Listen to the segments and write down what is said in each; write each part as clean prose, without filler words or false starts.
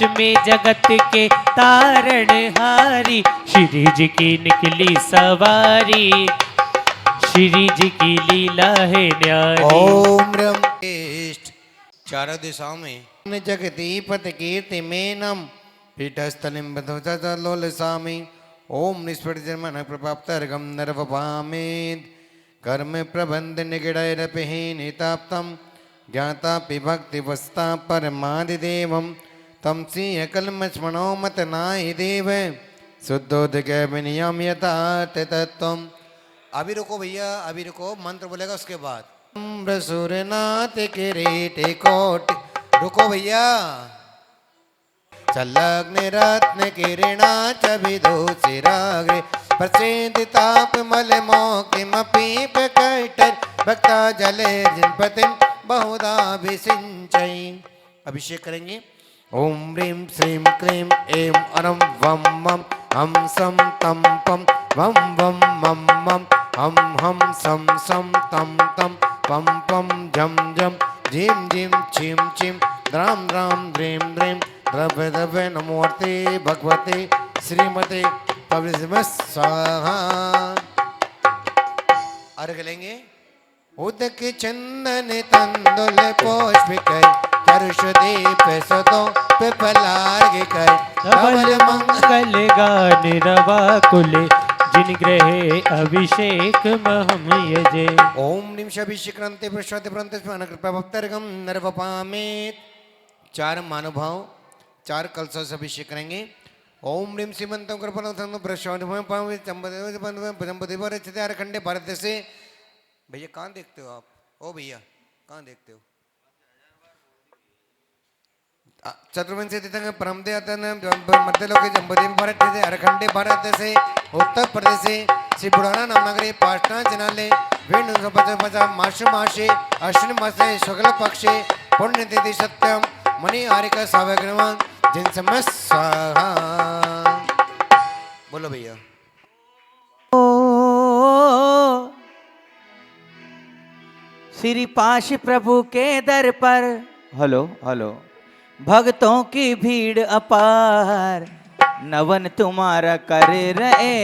बीच में जगत के तारणहारी, श्री जी की निकली सवारी, श्री जी की लीला है न्यारी। ओम ब्रह्मेष्ठ चारों दिशाओं में जगदीपत कीर्ति मेनम पीठस्थलिम बधोलोलसामि। ओम निष्पृजन्मन प्रपाप्तर्गम नरवपामेद कर्म प्रबंध निगडैरपिहीनिताप्तम ज्ञाता भक्ति वस्ता परमादिदेवम तम सिंह कलमस्मणो मत नाहि देव शुद्धोदक विनियम यथार्थ तत्वम। अभी रुको भैया, अभी रुको, मंत्र बोलेगा उसके बाद। सूरनाथ किरीट कोट, रुको भैया। संलग्न रत्न किरणा च विदुषिराग्रे प्रसिद्धिताप मल मोकिमपि प्रकटन् भक्ता जले जिनपतिं बहुधा विसिंचयि। अभिषेक करेंगे। ओम ह्रीं श्रीं क्लीं ऐं अरं वं मं हम सं तं पं वं वं मं मं हम सं सं तं तं पं पं झं झं झीं झीं छीं छीं द्रां द्रां द्रीं द्रीं द्रव्य द्रव्य नमोर्ते भगवते श्रीमते पवित्र स्वाहा। अर्घ लेंगे। उदक चंदन तंदुल पुष्पिकर चरुष दीप सदों पे पलार्ग कर धवल मंगल गान रवा कुले जिन ग्रहे अभिषेक महम यजे। ओम निम अभिषेक्रांते प्रश्वाते प्रंत स्मरण कृपा भक्तर्गम नरवपामेत। चार मानुभाव चार कलशों से अभिषेक करेंगे। ओम ह्रीं श्रीमंतम कृपणं प्रश्वाते चंबदेव खंडे भारत से। भैया कहाँ देखते हो आप? ओ भैया कहाँ देखते हो? चतुर्वंशी तीर्थंकर परमदे मध्यलोके जम्बूद्वीप भारत से, अरखंडे भारत से, उत्तर प्रदेश से, श्री बुढ़ाना नामनगरी पाटना जिनाले वेणु माशु माशे अश्विन मासे शुक्ल पक्षे पुण्य तिथि सत्यम मणि आरिका सावग्रमान जिन समय स्वाहा। बोलो भैया। श्री पाश प्रभु के दर पर हेलो हेलो भक्तों की भीड़ अपार, नवन तुम्हारा कर रहे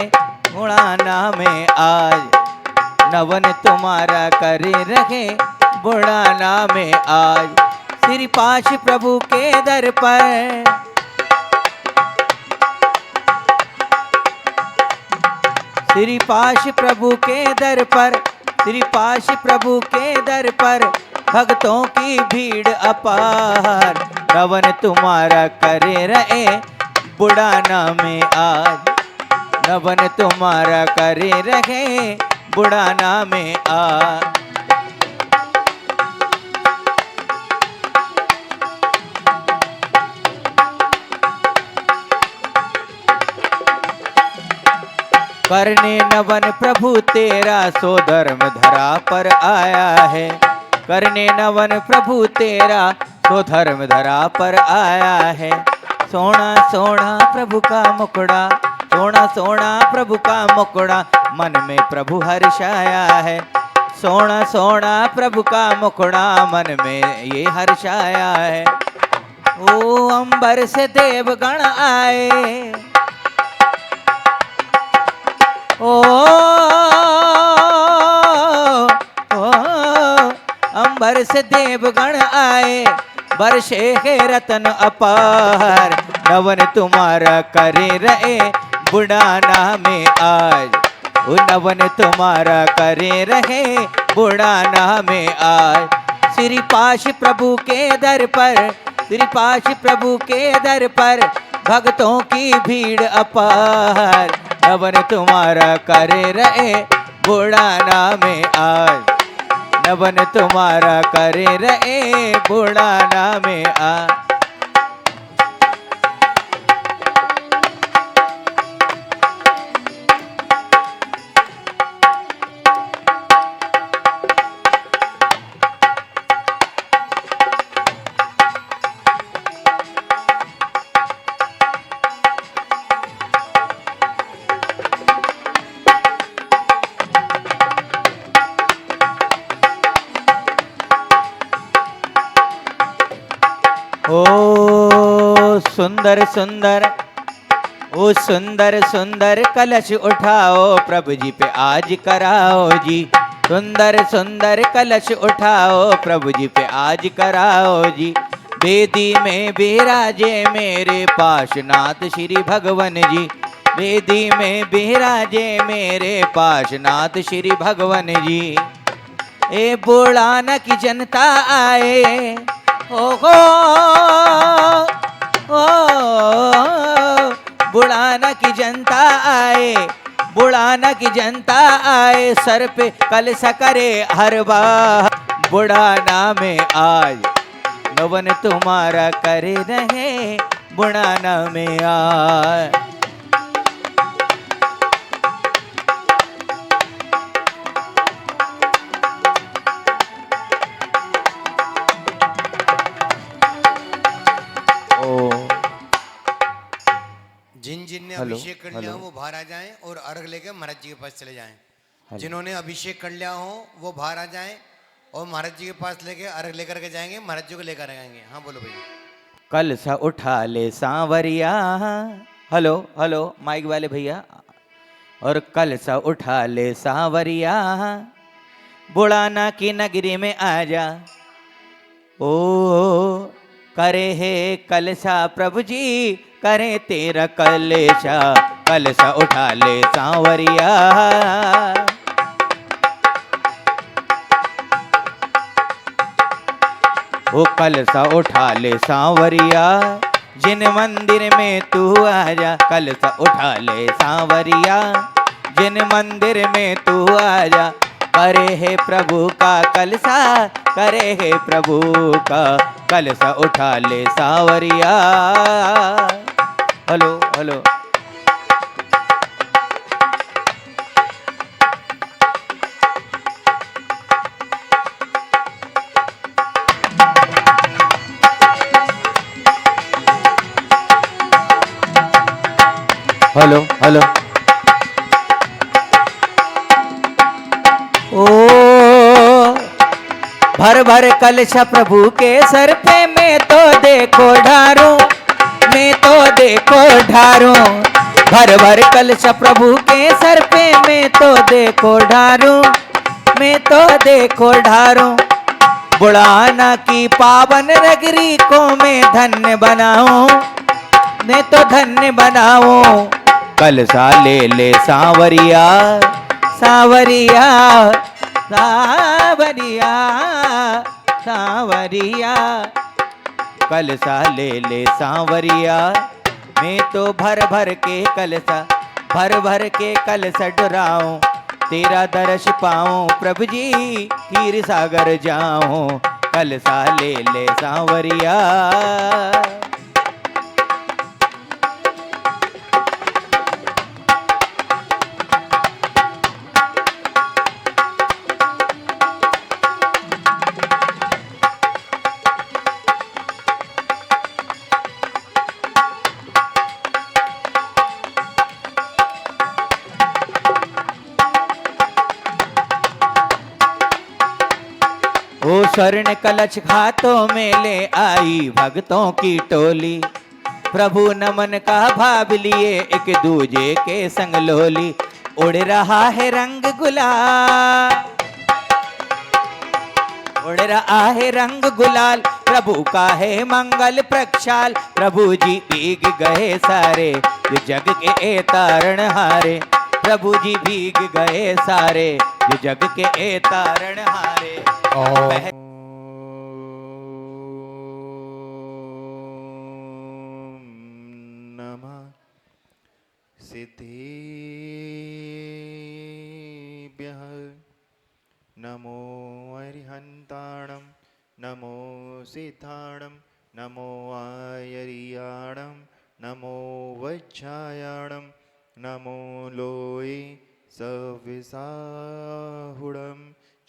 बुढ़ाना में आज, नवन तुम्हारा कर रहे बुढ़ाना में आज। श्री पाश प्रभु के दर पर श्री पाश प्रभु के दर पर श्री पाश प्रभु के दर पर भक्तों की भीड़ अपार, नवन तुम्हारा करे रहे बुढ़ाना में आज, नवन तुम्हारा करे रहे बुढ़ाना में आज। करने नवन प्रभु तेरा सो धर्म धरा पर आया है, करने नवन प्रभु तेरा सो धर्म धरा पर आया है। सोना सोना प्रभु का मुकुड़ा, सोना सोना प्रभु का मुकुड़ा मन में प्रभु हर्षाया है, सोना सोना प्रभु का मुकुड़ा मन में ये हर्षाया है। ओ अंबर से देवगण आए, ओ अंबर से देवगण आए, बरसे है रतन अपार, नवन तुम्हारा करे रहे बुढ़ाना में आज, ओ नवन तुम्हारा करे रहे बुढ़ाना में आज। श्री पाश प्रभु के दर पर श्री पाश प्रभु के दर पर भक्तों की भीड़ अपार, नवन तुम्हारा करे रहे बुढ़ाना में आज, नवन तुम्हारा करे रहे बुढ़ाना में आज। ओ सुंदर सुंदर, ओ सुंदर सुंदर कलश उठाओ प्रभु जी पे आज कराओ जी। सुंदर सुंदर कलश उठाओ प्रभु जी पे आज कराओ जी। वेदी में विराजे मेरे पाशनाथ श्री भगवन जी। वेदी में विराजे मेरे पाशनाथ श्री भगवन जी। ए बुढ़ाना की जनता आए, हो ओ बुढ़ाना की जनता आए, बुढ़ाना की जनता आए, सर पे कलश करे हर बार। बुढ़ाना में आज नवन तुम्हारा करे रहे, बुढ़ाना में आज। जिन जिन ने हेलो, अभिषेक कर लिया हो हेलो। वो बाहर आ जाएं और अर्घ लेकर महाराज जी के पास चले जाएं। हेलो। जिन्होंने अभिषेक कर लिया हो वो बाहर आ जाएं और महाराज जी के पास लेके अर्घ लेकर के जाएंगे, महाराज जी को लेकर आएंगे। हाँ बोलो भैया। कलसा उठा ले सांवरिया। हेलो हेलो माइक वाले भैया। और कलसा उठा ले सांवरिया, बुढ़ाना की नगरी में आजा। ओ करे है कलसा प्रभु जी, करे तेरा कलशा। कलसा उठा ले सांवरिया। वो कलसा उठा ले सांवरिया, जिन मंदिर में तू आजा। कलसा उठा ले सांवरिया, जिन मंदिर में तू आजा। करे है प्रभु का कलसा, करे है प्रभु का कलसा उठा ले सांवरिया। Hello hello. Hello hello. ओ भर भर कलश प्रभु के सर पे मैं तो देखो ढारूं, मैं तो देखो ढारूं। भर भर कलश प्रभु के सर पे मैं तो देखो ढारूं, मैं तो देखो ढारूं। बुढ़ाना की पावन नगरी को मैं धन्य बनाऊं, मैं तो धन्य बनाऊं। कलसा ले ले सांवरिया, सांवरिया सांवरिया सांवरिया। कलसा ले ले सांवरिया, मैं तो भर भर के कलसा, भर भर के कलसा डुराऊं। तेरा दर्श पाऊं प्रभु जी, खीर सागर जाऊं। कलसा ले ले सांवरिया। ओ स्वर्ण कलश हाथों में ले आई भक्तों की टोली। प्रभु नमन का भाव लिए एक दूजे के संग लोली। उड़ रहा है रंग गुलाल, उड़ रहा है रंग गुलाल। प्रभु का है मंगल प्रक्षाल। प्रभु जी भीग गए सारे, जो जग के तारण हारे। प्रभु जी भीग गए सारे, जो जग के तारण हारे। नमः सिद्धिभ्यः नमो अरिहन्ताणं, नमो सिद्धाणं, नमो आयर्याणं, नमो वज्रायाणं, नमो लोये सविसाहुडं।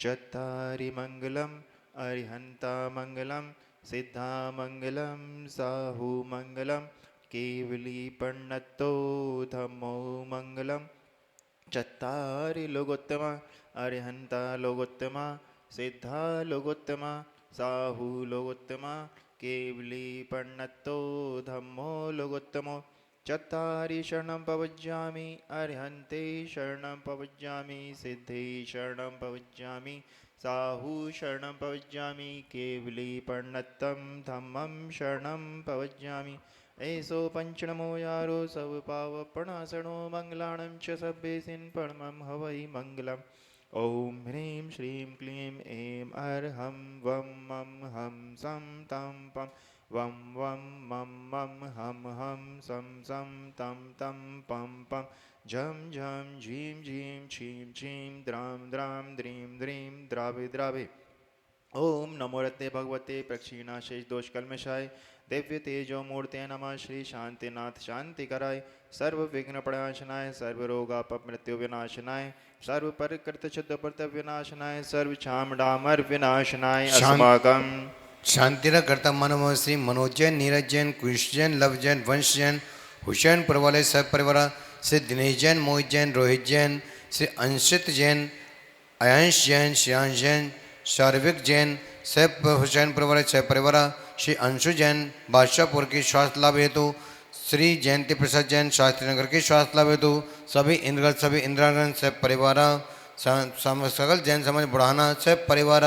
चत्तारि मङ्गलम् अरिहन्ता मङ्गलं, सिद्धा मङ्गलं साहु मङ्गलं। केवली पण्णतो धम्मो मङ्गलं। चत्तारि लोकोत्तमा अरिहन्ता लोकोत्तमा, सिद्धा लोकोत्तमा साहु लोकोत्तमा। केवली पण्णत्तो धम्मो लोकोत्तमो चत्तारि शरणं प्रवज्यामि अर्हन्ते शरणं प्रवज्यामि सिद्धे शरणं प्रवज्यामि साहु शरणं प्रवज्यामि केवली पण्णत्तं धम्मं शरणं प्रवज्यामि ऐसो पंचनमो यारो सब पावपणासनो मंगलाणं च सभ्येसिन् परमं हवै मंगलम् ॐ ह्रीं श्रीं क्लीं ऐं अर्हं वं मं हं सं तं पं वं वं मं मं हं हं सं तं तं पं पं झं झं झीं झीं छीं छीं द्रां द्रां द्रीं द्रीं द्रावे द्रावे ओम नमो रत्ने भगवते प्रक्षीणाशेष दोष कलमशाय दिव्य तेजो मूर्ते नमः श्री शांतिनाथ शांति कराय सर्व विघ्न प्रणाशनाय सर्व रोगापमृत्यु विनाशनाय सर्व परिकृत शुद्ध प्रत विनाशनाय सर्व चामडामर विनाशनाय अस्माकं शांतिर करता मनमो श्री मनोज जैन नीरज जैन कुश जैन लव जैन वंश जैन हुसैन वाले सब परिवार श्री दिनेश जैन मोहित जैन रोहित जैन श्री अंशित जैन अयांश जैन श्रेयांश जैन शार्विक जैन सब हुसैन परिवार श्री अंशु जैन बादशाहपुर की स्वास्थ्य लाभ हेतु श्री जयंती प्रसाद जैन शास्त्री नगर की स्वास्थ्य लाभ हेतु सभी इंद्रागण सब परिवार सकल जैन समाज बुढ़ाना सब परिवार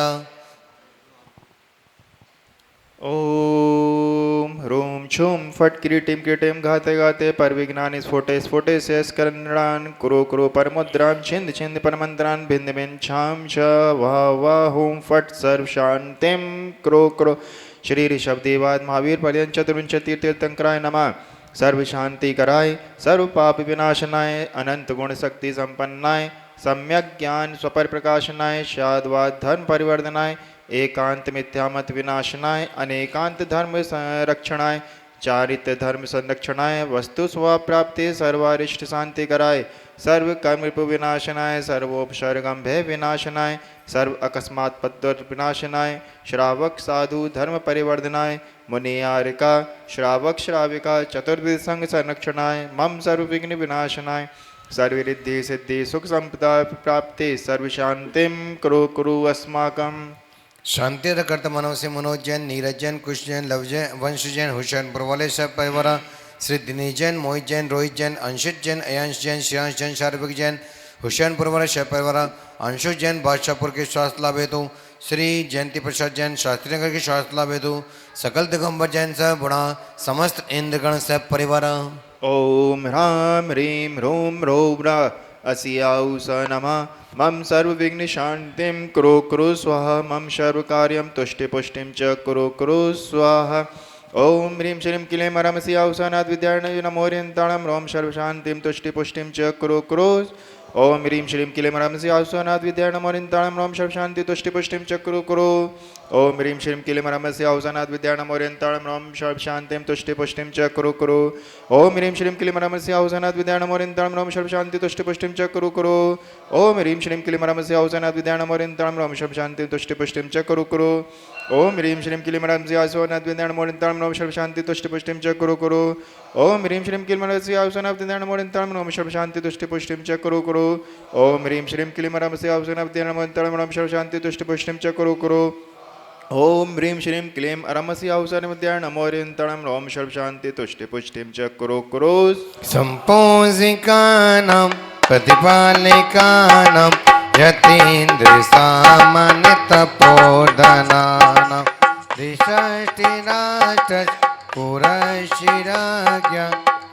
ओम ह्रूं छुं फट किरीटिं किरीटिं घाते घाते परविघ्नानि स्फोटे स्फोटे शेषकरणान् कुरु कुरु परमुद्रां छिन्द छिन्द परमन्त्रान् भिन्द भिन्द छां छ वाह वाह हुं फट सर्व शान्तिं कुरु कुरु श्री ऋषभदेवाद महावीर पर्यंत चतुर्विंशति तीर्थंकराय नमः सर्व शांति कराय सर्व पाप विनाशनाय अनंत गुण शक्ति संपन्नाय सम्यक ज्ञान स्वपर प्रकाशनाय शाद्वाद धर्म परिवर्धनाय एकांत मिथ्यामत विनाशनाय अनेकांत धर्म संरक्षणाय चारित्र धर्म संरक्षणाय वस्तु स्वप्राप्ति सर्वारिष्ट शांति कराय सर्व कर्म रिपु विनाशनाय सर्वोपसर्गम भय विनाशनाय सर्व अकस्मात् पद्दर विनाशनाय श्रावक साधु धर्म परिवर्धनाय मुनियारिका श्रावक श्राविका चतुर्विध संग संरक्षणाय मम सर्व विघ्न विनाशनाय सर्वरिद्धि सिद्धि सुख संपदा प्राप्ति सर्व शांतिम कुरु कुरु अस्माकम् शांतिर करता मनव से मनोज जैन नीरज जैन कुश जैन लव जैन वंश जैन हुसैन वाले सब परिवार श्री दिनेश जैन मोहित जैन रोहित जैन अंशित जैन अयांश जैन श्रेयांश जैन शार्विक जैन हुसैनपुर वाले सब परिवार अंशु जैन बादशाहपुर के स्वास्थ्य लाभ हेतु श्री जयंती प्रसाद जैन शास्त्री नगर के स्वास्थ्य लाभ हेतु सकल दिगंबर जैन सब बुढ़ा समस्त इंद्रगण सब परिवार ओम ह्रां ह्रीं ह्रूं ह्रौं अस्याउ स नमः मम सर्वविघ्न शांतिं कुरु कुरु स्वाहा मम सर्वकार्यं तुष्टिपुष्टिं च कुरु कुरु स्वाहा ओम ह्रीं श्रीं क्लीं रमस्याउ सनाद विद्यार्णय नमोरियन्ताणं रोम सर्वशान्तिं तुष्टिपुष्टिं च कुरु कुरु ओम ह्रीं श्रीं क्लीं रमस्याउ सनाद विद्यार्णमोरियन्ताणं रोम सर्वशान्ति तुष्टिपुष्टिं च कुरु कुरु ओम ह्रीं श्रीं क्लीं रमस्याउ सनाद विद्यार्णमोरियन्ताणं रोम सर्वशान्तिं तुष्टिपुष्टिं च कुरु कुरु ओम ह्रीं श्रीं क्लीं रमस्याउ सनाद विद्यार्णमोरियन्ताणं रोम सर्वशान्ति तुष्टिपुष्टिं च कुरु कुरु ओम ह्रीं श्रीं क्लीं रमस्याउ सनाद विद्यार्णमोरियन्ताणं रोम सर्वशान्ति तुष्टिपुष्टिं च कुरु कुरु ओम ह्रीं श्रीं क्लीं रमस्याउ सनाद विद्यार्णमोरियन्ताणं रोम सर्वशान्ति तुष्टिपुष्टिं च कुरु कुरु ओम ह्रीं श्रीं क्लीं रमस्याउ सनाद विद्यार्णमोरियन्ताणं रोम सर्वशान्ति तुष्टिपुष्टिं च कुरु कुरु ओम ह्रीं श्रीं क्लीं रमस्याउ सनाद विद्यार्णमोरियन्ताणं रोम सर्वशान्ति तुष्टिपुष्टिं च कुरु कुरु ओम ह्रीं श्रीं क्लीं रमस्याउ सनाद विद्यार्णमोरियन्ताणं रोम सर्वशान्ति तुष्टिपुष्टिं च कुरु कुरु संपोषिकानां प्रतिपालिकानां यतीन्द्र सामान्य तपोधनानां दिशष्टिराष्ट्र पुरशिराज्ञा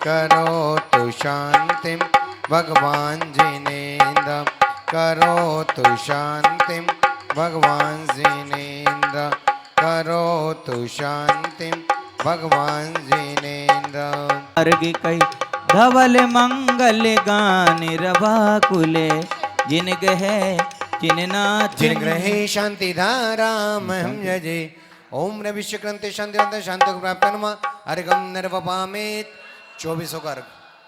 करोतु शान्तिं भगवान् जिनेन्द्र करोतु शान्तिं भगवान् जिनेन्द्र करोतु शान्तिं भगवान् जिनेन्द्र अर्घ कई धवल मंगल गान रवाकुले जिन गहे जिननाथ जिन ग्रहे शांति धारा महम यजे ओम ने विश्वक्रंते शांति शांति को प्राप्त नमः अर्घम निर्वपामेत 24 का अर्घ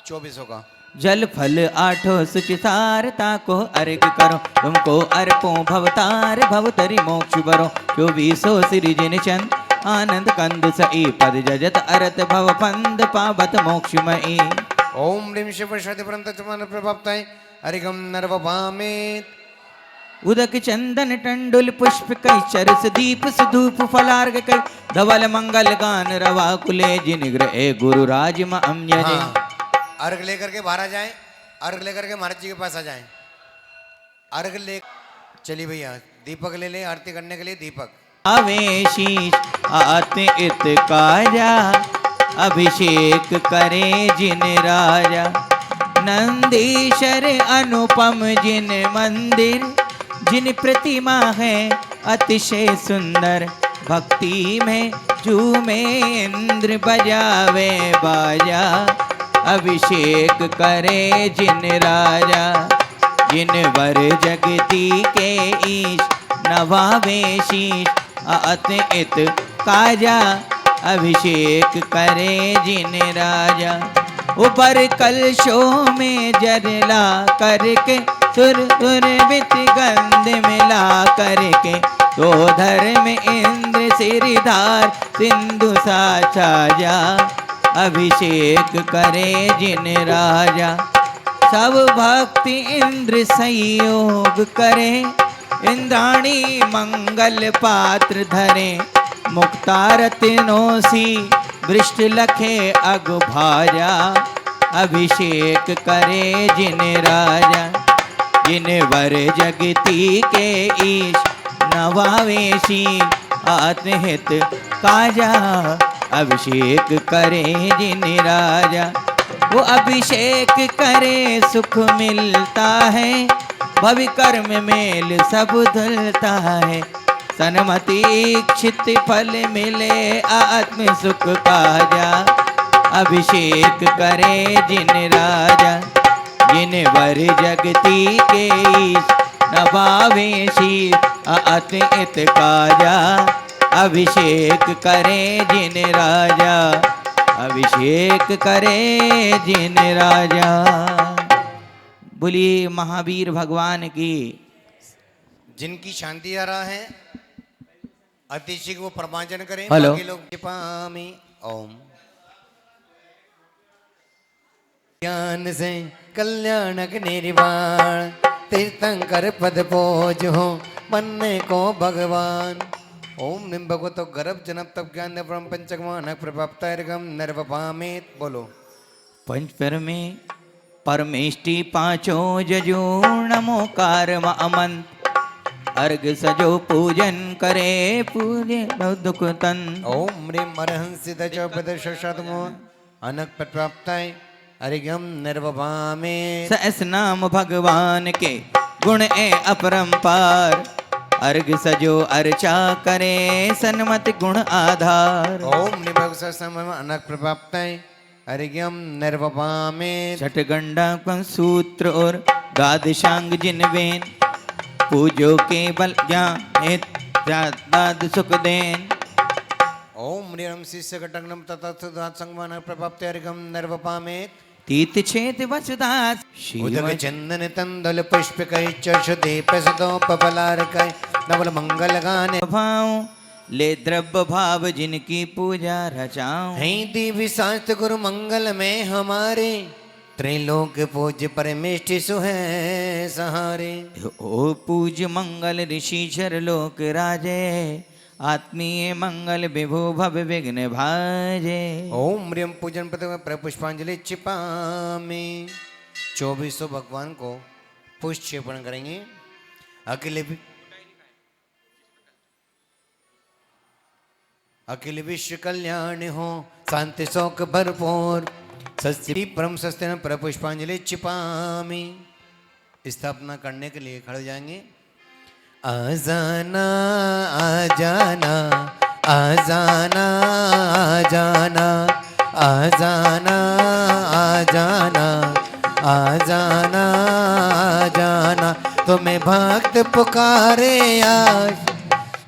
24 का जल फल आठो सुचितारता को अर्घ करो तुमको अर्पो भवतार भवतरि मोक्ष बरो 24 श्री जिन चंद आनंद कंद सई पद जजत अरत भव पंद पावत मोक्षमयी ओम ह्रीं शिव शक्ति परंत चमन प्रभाप्ताय अर्घम निर्वपामेत उदक चंदन टंडुल पुष्प कई चरस दीप सुधूप फलार्ग कई धवल मंगल गान रवा कुले जिनिग्र ए गुरु राज अम्य हाँ अर्घ लेकर के बाहर आ जाए, अर्घ लेकर के महाराज जी के पास आ जाए। अर्घ ले चलिए भैया, दीपक ले ले आरती करने के लिए दीपक। आवेशीष आते इत काजा अभिषेक करे जिन राजा नंदीश्वर अनुपम जिन मंदिर जिन प्रतिमा है अतिशय सुंदर भक्ति में झूमे इंद्र बजावे बाजा अभिषेक करे जिन राजा जिन वर जगती के ईश नवावे शीश अत काजा अभिषेक करे जिन राजा ऊपर कलशों में जरला करके सुर सुर बित गंध मिला करके तो धर्म इंद्र सिरधार सिंधु सा छाजा अभिषेक करे जिन राजा सब भक्ति इंद्र संयोग करे इंद्राणी मंगल पात्र धरे मुक्तारत्नोसी वृष्ट लखे अग भाजा अभिषेक करे जिन राजा जिन वर जगती के ईश नवावेशी आत्महित काजा अभिषेक करे जिन राजा वो अभिषेक करे सुख मिलता है भवि कर्म मेल सब धुलता है सन्मति इच्छित फल मिले आत्म सुख काजा अभिषेक करे जिन राजा जिन वर जगती के नवावेशी अत काजा अभिषेक करे जिन राजा अभिषेक करे जिन राजा। बोलिए महावीर भगवान की। जिनकी शांति आ रहा है अतिशय को प्रमाजन करें। हेलो। बाकी लोग पामी ओम ज्ञान से कल्याणक निर्वाण तीर्थंकर पद पोज हो बनने को भगवान। ओम निम भगवतो गर्भ जनप तप ज्ञान परम पंचकमान प्रभाप्तार्गम नर्वपामेत। बोलो पंचपर में परमेष्टि पांचों जजो नमो कारम अमन अर्घ सजो पूजन करे पूजे दुख तन। ओम ह्रीम अरहंसि दजो पदर्श शतमोन अनक प्राप्ताय अर्घ्यम नर्वपामेत। सहस नाम भगवान के गुण ए अपरंपार अर्घ सजो अर्चा करे सन्मत गुण आधार। ओम निभग सम अनक प्राप्ताय अर्घ्यम नर्वपामेत। छठ गंडा सूत्र और द्वादशांग जिन वेन पूजो केवल ज्ञान सुख देन। ओम ह्रीम शिष्य कटंगनम तथा संगमान प्राप्त अर्घ्यम नर्वपामेत। तीर्थ छेद वसुदास उदक चंदन तंदल पुष्प कई चर्ष दीप सदोपलार कई नवल मंगल गाने भाव ले द्रव्य भाव जिनकी पूजा रचाऊं। हैं दिव्य शास्त्र गुरु मंगल में हमारे त्रैलोक पूज्य परमेष्टि सुहे सहारे। ओ पूज मंगल ऋषि चर लोक राजे आत्मीय मंगल विभु भव विघ्न भाजे। ओम ह्रीम पूजन पद पुष्पांजलि चिपामी। 2400 भगवान को पुष्प क्षेपण करेंगे। अखिल विश्व कल्याण हो शांति शोक भरपूर सस्ती परम सस्ते पर पुष्पांजलि छिपामी। स्थापना करने के लिए खड़े जाएंगे। आजाना आजाना आजाना आजाना आजाना आजाना आजाना आजाना तुम्हें भक्त पुकारे आज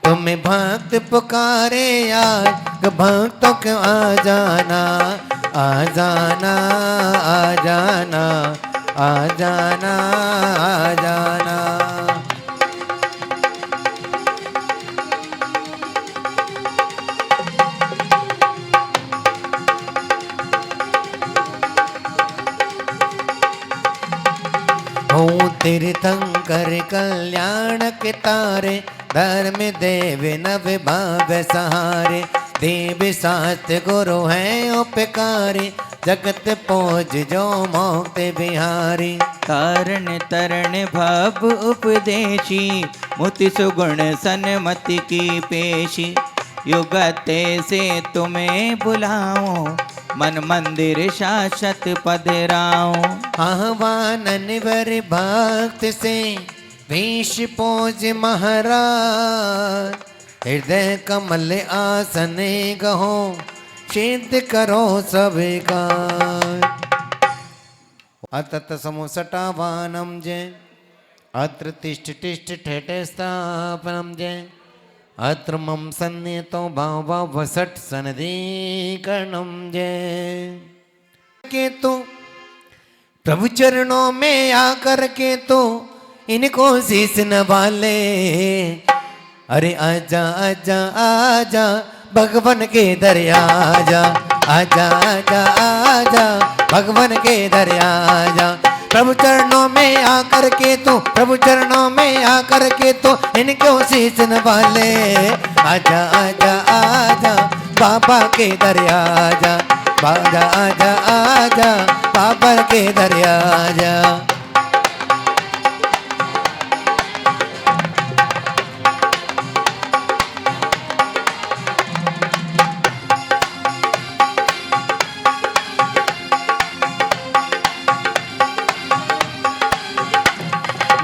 तुम्हें भक्त पुकारे आज भक्तों को आजाना आजाना आजाना आजाना आजाना। तीर्थंकर कल्याण के तारे, धर्म देव नव भाव सहारे। देव शास्त्र गुरु हैं उपकारी, जगत पोज जो मोक्त बिहारी। कारण तरण भाव उपदेशी, मुति सुगुण सन्मति की पेशी। युगते से तुम्हें बुलाऊं, मन मंदिर शाश्वत पद राऊं। आह्वान निवर भक्त से, भीष पोज महाराज। हृदय कमल आसन गहो, सिद्ध करो सबका। अतत समुसटावानम जय, अत्र तिष्ठ तिष्ठ ठेठ स्थापनम जय। अत्र मम सन्नितो भाव वसट सनदीकरणम जय। के तो प्रभु चरणों में आकर के तो इनको शीस नवाले। अरे आजा आजा आजा भगवान के दरिया आजा, आजा आजा आजा भगवान के दरिया आजा। प्रभु चरणों में आकर के तो, प्रभु चरणों में आकर के तो इनको शीस नवाले। आजा आजा आजा बाबा के दरिया आजा, आजा आजा आजा बाबा के दरिया आजा।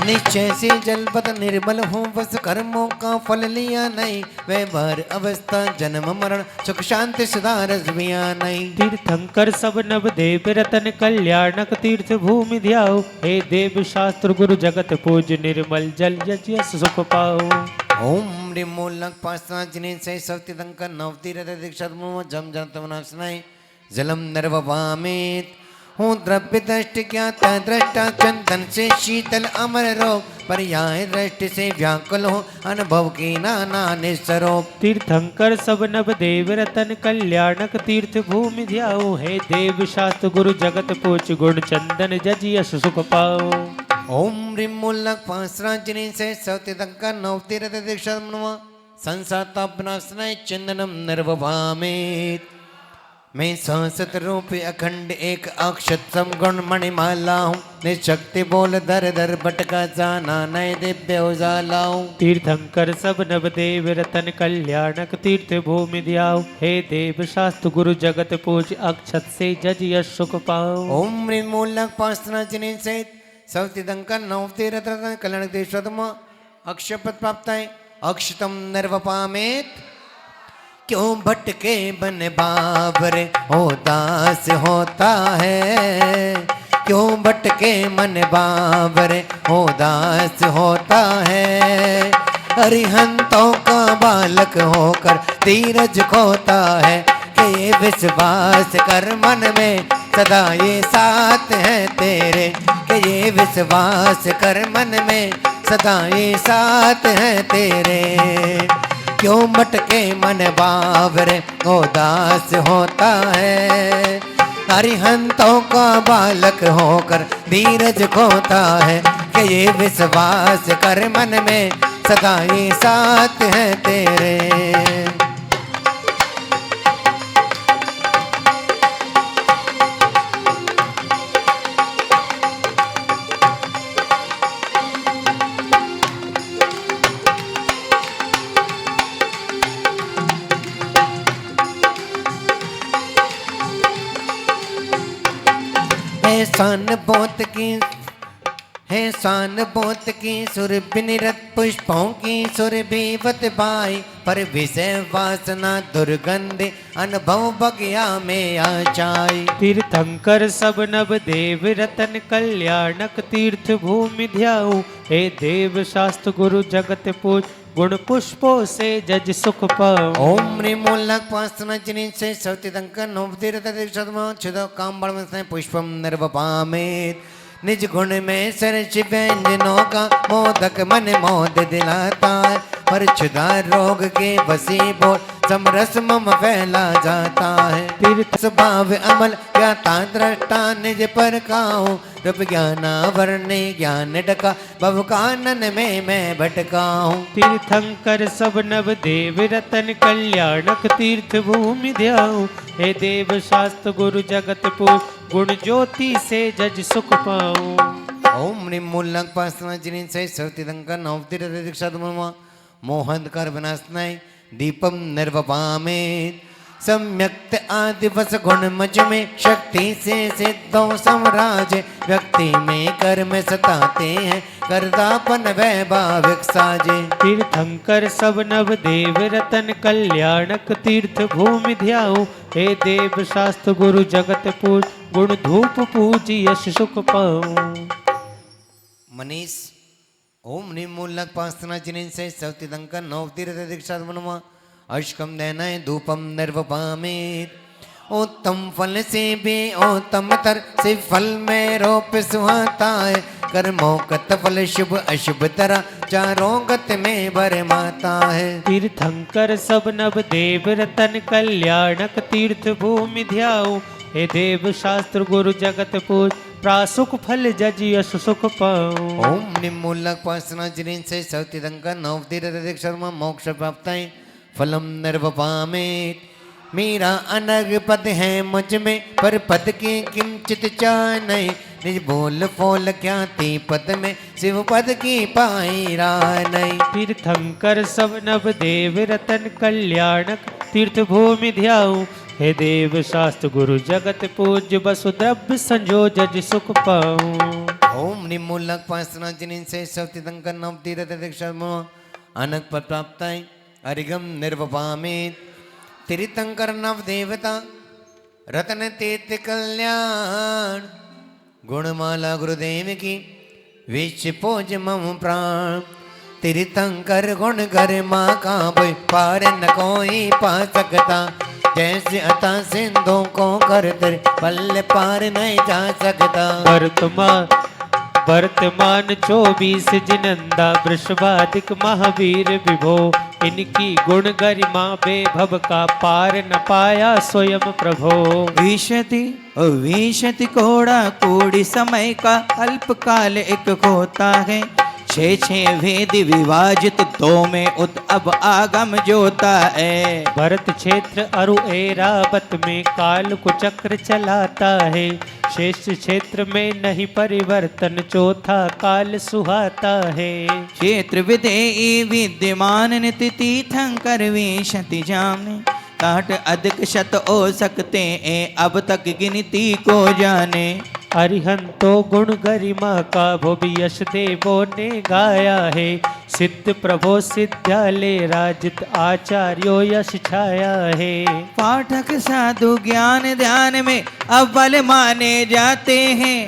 निश्चय से जलपत निर्मल हूँ, बस कर्मों का फल लिया नहीं। व्यवहार अवस्था जन्म मरण, सुख शांति सदा रजमिया नहीं। तीर्थंकर सब नव देव रतन कल्याणक तीर्थ भूमि ध्याओ। हे देव शास्त्र गुरु जगत पूज, निर्मल जल यज्ञ सुख पाओ। ओम रिमूलक पासना जिने से सवति दंकर नवतीरथ दीक्षा जम जनतमनाशनाय। जलम नर्ववामेत हूँ द्रव्य दृष्टि ज्ञाता दृष्टा, चंदन से शीतल अमर रोग। पर्याय दृष्टि से व्याकुल हो, अनुभव की नाना निस्सरोग। तीर्थंकर सब नव देव रतन कल्याणक तीर्थ भूमि ध्याओ। हे देव शास्त्र गुरु जगत पूज, गुण चंदन जज यश सुख पाओ। ओम रिमूलक पासना जिने से सवति दंकर नवतीरथ दीक्षा संसातापनाशनाय। चंदनम नर्वभामेत मैं संसत रूप अखंड एक अक्षत समगुण मणिमाला हूँ। निशक्ति बोल दर दर भटका जाना, नए दिव्य उजाला हूँ। तीर्थंकर सब नव देव रतन कल्याणक तीर्थ भूमि ध्याओ। हे देव शास्त्र गुरु जगत पूज, अक्षत से जज यश सुख पाओ। ओम रिमूलक पासना जिने से सवति दंकर नवतीरथ रतन कल्याण देशम अक्षपद प्राप्त है। अक्षतम नर्वपामेत क्यों भटके बन बाबरे ओ दास होता है। क्यों भटके मन बाबरे ओ दास होता है। अरिहंतों का बालक होकर धीरज खोता है। कि ये विश्वास कर मन में सदा ये साथ है तेरे। कि ये विश्वास कर मन में सदा ये साथ है तेरे। क्यों भटके मन बावरे ओ दास होता है। अरिहंतों का बालक होकर धीरज खोता है। कि ये विश्वास कर मन में सदा ये साथ है तेरे। है शान बोत की, है शान बोत की सुर बिनिरत पुष्पों की सुर बीवत बाई। पर विषय वासना दुर्गंध अनुभव बगिया में आ जाए। तीर्थंकर सब नव देव रतन कल्याणक तीर्थ भूमि ध्याओ। हे देव शास्त्र गुरु जगत पूज, गुण पुष्पों से जज सुख पाओ। ओम रिमूलक पासना जिने से सवति दंकर नवतीरथ दीक्षा छिदो काम बड़ में पुष्पम नर्वपामेत। निज गुण में सरस व्यंजनों का मोदक मन मोद दिलाता है। पर क्षुधा रोग के बसी बोल समरस मम फैला जाता है। तीर्थ स्वभाव अमल ज्ञाता दृष्टा निज पर काहूँ रूप ज्ञानावरणे ज्ञान डका भव कानन में मैं भटका हूँ। तीर्थंकर सब नव देव रतन कल्याणक तीर्थ भूमि ध्याऊं। हे देव शास्त्र गुरु जगत पूज गुण ज्योति से जज सुख पाऊं। ओम निमूलक पासना जिनी से सवतिदंकर नवतीर दीक्षा तुममा मोहंकर विनाशनाय दीपम निर्वपामे सम्यक्त आदिवस गुण मज में शक्ति से सिद्धों समराज व्यक्ति में कर्म सताते हैं करदापन वैभाविक साजे। तीर्थंकर सब नव देव रतन कल्याणक तीर्थ भूमि ध्याऊं। हे देव शास्त्र गुरु जगत पूज गुण धूप पूज यश सुख पाऊं। मनीष ओम निमूलक पासना जिनी से सवतिदंकर नवतीर दीक्षा तुममा अष्कम नयनय धूपम निर्वपामित उत्तम फल से भी उत्तम तर से फल में रोप सुहाता है कर्मों कत फल शुभ अशुभ तरह चारों गत में बरमाता है। तीर्थंकर सब नव देव रतन कल्याणक तीर्थ भूमि ध्याऊं। हे देव शास्त्र गुरु जगत पूज प्रासुक फल जज यश सुख पाऊं। ओम निमूलक पासना जिनी से सवतिदंकर नवतीर दीक्षा मोक्ष प्राप्त है फलम निर्वपामित मेरा अनग पद है मुझ में पर पद की किंचित चाह नहीं निज बोल फोल ख्याति पद में शिव पद की पाई राह नहीं। तीर्थंकर सब नव देव रतन कल्याणक तीर्थ भूमि ध्याऊं। हे देव शास्त्र गुरु जगत पूज्य बसु द्रव्य संजो जज सुख पाऊं। ओम निमूलक पासना जिनी से सवतिदंकर नवतीर दीक्षा अनग पद प्राप्त है अरिगम निर्वपामित तीर्थंकर नव देवता रतन तीर्थ कल्याण गुणमाला गुरुदेव की विश्व पोज मम प्राण। तीर्थंकर गुण कर माँ का पार न कोई पा सकता जैसे अता सिंधु को कर तर पल्ले पार नहीं जा सकता। वर्तमान 24 जिनंदा वृषभाधिक महावीर विभो इनकी गुण गरिमा बेभव का पार न पाया स्वयं प्रभो। विशति कोड़ा कोड़ी समय का अल्प काल एक होता है 6 वेद विभाजित 2 में उत अब आगम जोता है। भरत क्षेत्र अरु एरावत में काल को चक्र चलाता है शेष क्षेत्र में नहीं परिवर्तन चौथा काल सुहाता है। क्षेत्र विधेयी विद्यमान नित्य तीर्थंकर विशति जाने काट अधिक शत हो सकते हैं अब तक गिनती को जाने। अरिहंतो गुण गरिमा का भोबी यश देवो ने गाया है सिद्ध प्रभो सिद्धालय राजित आचार्यो यश छाया है। पाठक साधु ज्ञान ध्यान में अव्वल माने जाते हैं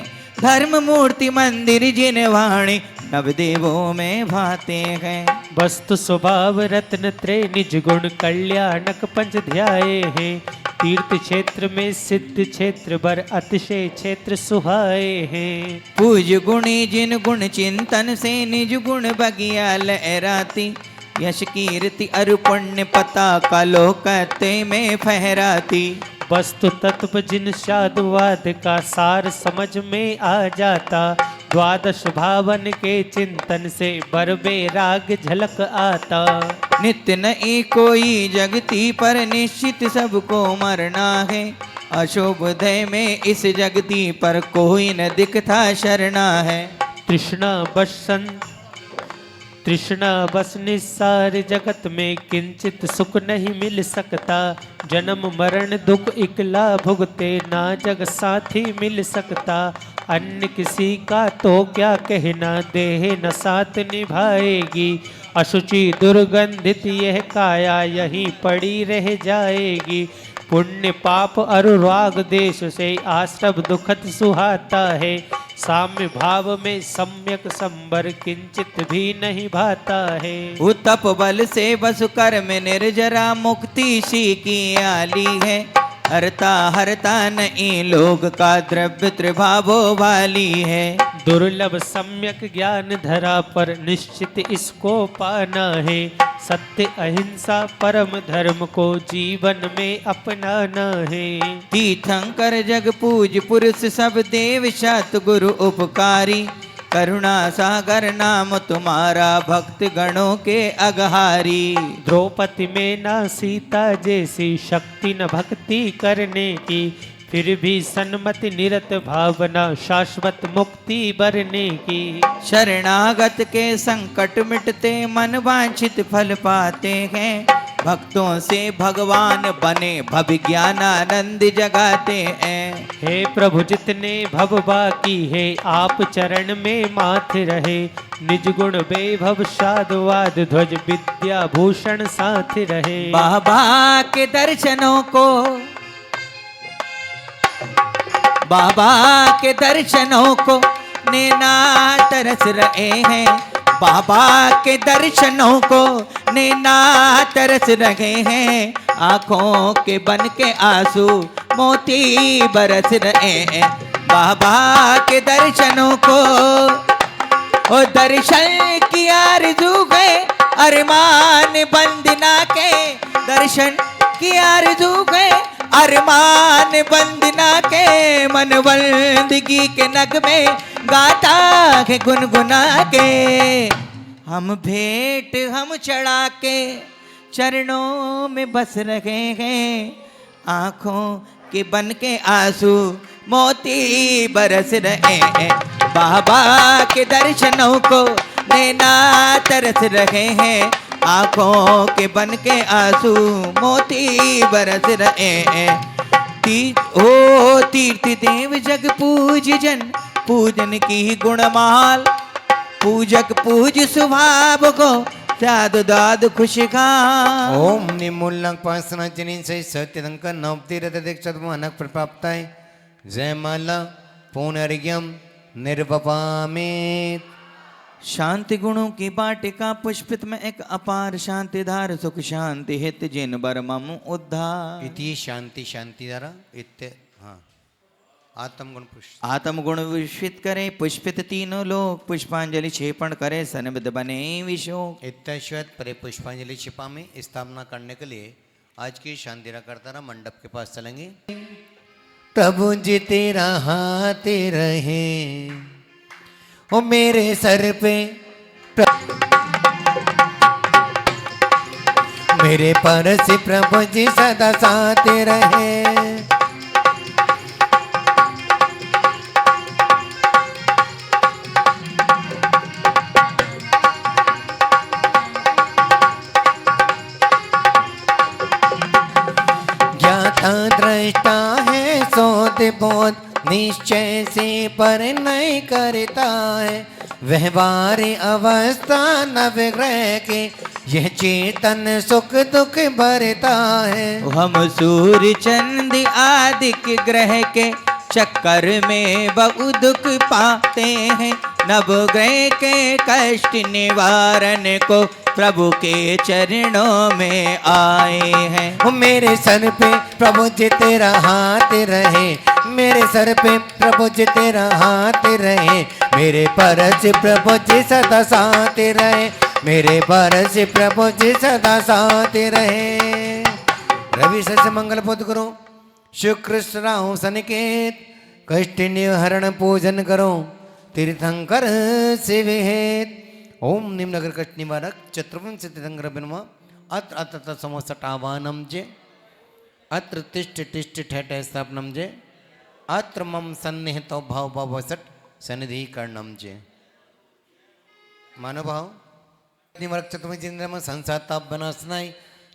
धर्म मूर्ति मंदिर जिन वाणी नवदेवों में भाते हैं। वस्तु स्वभाव रत्न त्रय निज गुण कल्याणक पंच ध्याये हैं तीर्थ क्षेत्र में सिद्ध क्षेत्र बर अतिशय क्षेत्र सुहाए हैं। पूज गुणी जिन गुण चिंतन से निज गुण बगिया लहराती यश कीर्ति अरु पुण्य पता का लोकते में फहराती। वस्तु तत्व जिन साधुवाद का सार समझ में आ जाता द्वादश भावन के चिंतन से बरबे राग झलक आता। नित्य नहीं कोई जगती पर निश्चित सबको मरना है अशुभोदय में इस जगती पर कोई न दिखता शरणा है। तृष्णा बस निस्सार जगत में किंचित सुख नहीं मिल सकता जन्म मरण दुख इकला भुगते ना जग साथी मिल सकता। अन्य किसी का तो क्या कहना देह न साथ निभाएगी अशुचि दुर्गंधित यह काया यहीं पड़ी रह जाएगी। पुण्य पाप अनुराग देश से आश्रम दुखद सुहाता है साम्य भाव में सम्यक संबर किंचित भी नहीं भाता है। उतप बल से बसु कर्म निर्जरा मुक्ति सी की आली है हरता हरता नहीं लोग का द्रव्य त्रिभावो वाली है। दुर्लभ सम्यक ज्ञान धरा पर निश्चित इसको पाना है। सत्य अहिंसा परम धर्म को जीवन में अपनाना है। तीर्थंकर जग पूज पुरुष सब देव सतगुरु उपकारी, करुणा सागर नाम तुम्हारा भक्त गणों के अगहारी। द्रौपदी में ना सीता जैसी शक्ति न भक्ति करने की, फिर भी सन्मति निरत भावना शाश्वत मुक्ति बरने की। शरणागत के संकट मिटते मन वांछित फल पाते हैं, भक्तों से भगवान बने भव ज्ञानानंद जगाते हैं। हे प्रभु जितने भव बाकी है आप चरण में माथ रहे, निज गुण वैभव साधुवाद ध्वज विद्या भूषण साथ रहे। बाबा के दर्शनों को, बाबा के दर्शनों को नैना तरस रहे हैं, बाबा के दर्शनों को नैना तरस रहे हैं। आंखों के बन के आंसू मोती बरस रहे हैं, बाबा के दर्शनों को। ओ दर्शन की आरज़ू है अरमान बंदना के, दर्शन की आरज़ू है अरमान बंदना के। मन बंदगी के नगमे गाता है गुनगुना के, हम भेंट हम चढ़ा के चरणों में बस रहे हैं। आँखों के बन के आंसू मोती बरस रहे हैं, बाबा के दर्शनों को नैना तरस रहे हैं। आँखों के बन के आंसू मोती बरस रहे हैं। ओ तीर्थ देव जग पूज जन, पूजन की गुणमाल। पूजक पूज स्वभाव को साध दाद खुशिका। ओम निमूलक पासना जनिन से सत्यदंक नवतीरथ दीक्षित मनक प्रप्ताय। जय माला पुनर्यम निर्वपामित। शांति गुणों की वाटिका पुष्पित में एक अपार शांति धार, सुख शांति हित जिन बर मम उद्धार। इति शांति शांति द्वारा इत्य हाँ आत्मगुण पुष्प आत्मगुण विश्वित करे पुष्पित तीनों लोग, पुष्पांजलि क्षेपण करे सनबिद बने विशोक। इत्यश्वत परे पुष्पांजलि छिपा में स्थापना करने के लिए आज की शांतिरा करतारा मंडप के पास चलेंगे। प्रभु जी तेरा हाथ रहे ओ मेरे सर पे, मेरे पर से प्रभु जी सदा साथ रहे। ज्ञाता दृष्टा है सोत बोध, निश्चय से पर नहीं करता है। व्यवहार अवस्था नवग्रह के, यह चेतन सुख दुख भरता है। हम सूर्य चंद आदि के ग्रह के चक्कर में बहु दुख पाते हैं। नवग्रह के कष्ट निवारण को प्रभु के चरणों में आए हैं। ओ मेरे सर पे प्रभु जी तेरा हाथ रहे, मेरे सर पे प्रभु जी तेरा हाथ रहे। मेरे पर से प्रभु जी सदा साथ रहे, मेरे पर से प्रभु जी सदा साथ रहे। रवि से मंगल पुत करो, शुक्र राहु सनिकेत, कष्ट निहरण पूजन करो, तीर्थंकर से विहेत। ओम निम्नगर कष्ट निवारक चतुर्विंश तीर्थंकर बिन्वा अत्र अत्र समस्तटावानम जे, अत्र तिष्ठ तिष्ठ ठेठ स्थापनम जे, अत्र मम सन्निहितो भाव भावसट सनिधि कर्णम जे। मानो भाव निवारक चतुर्विंश इंद्रम संसाताप बनासनाई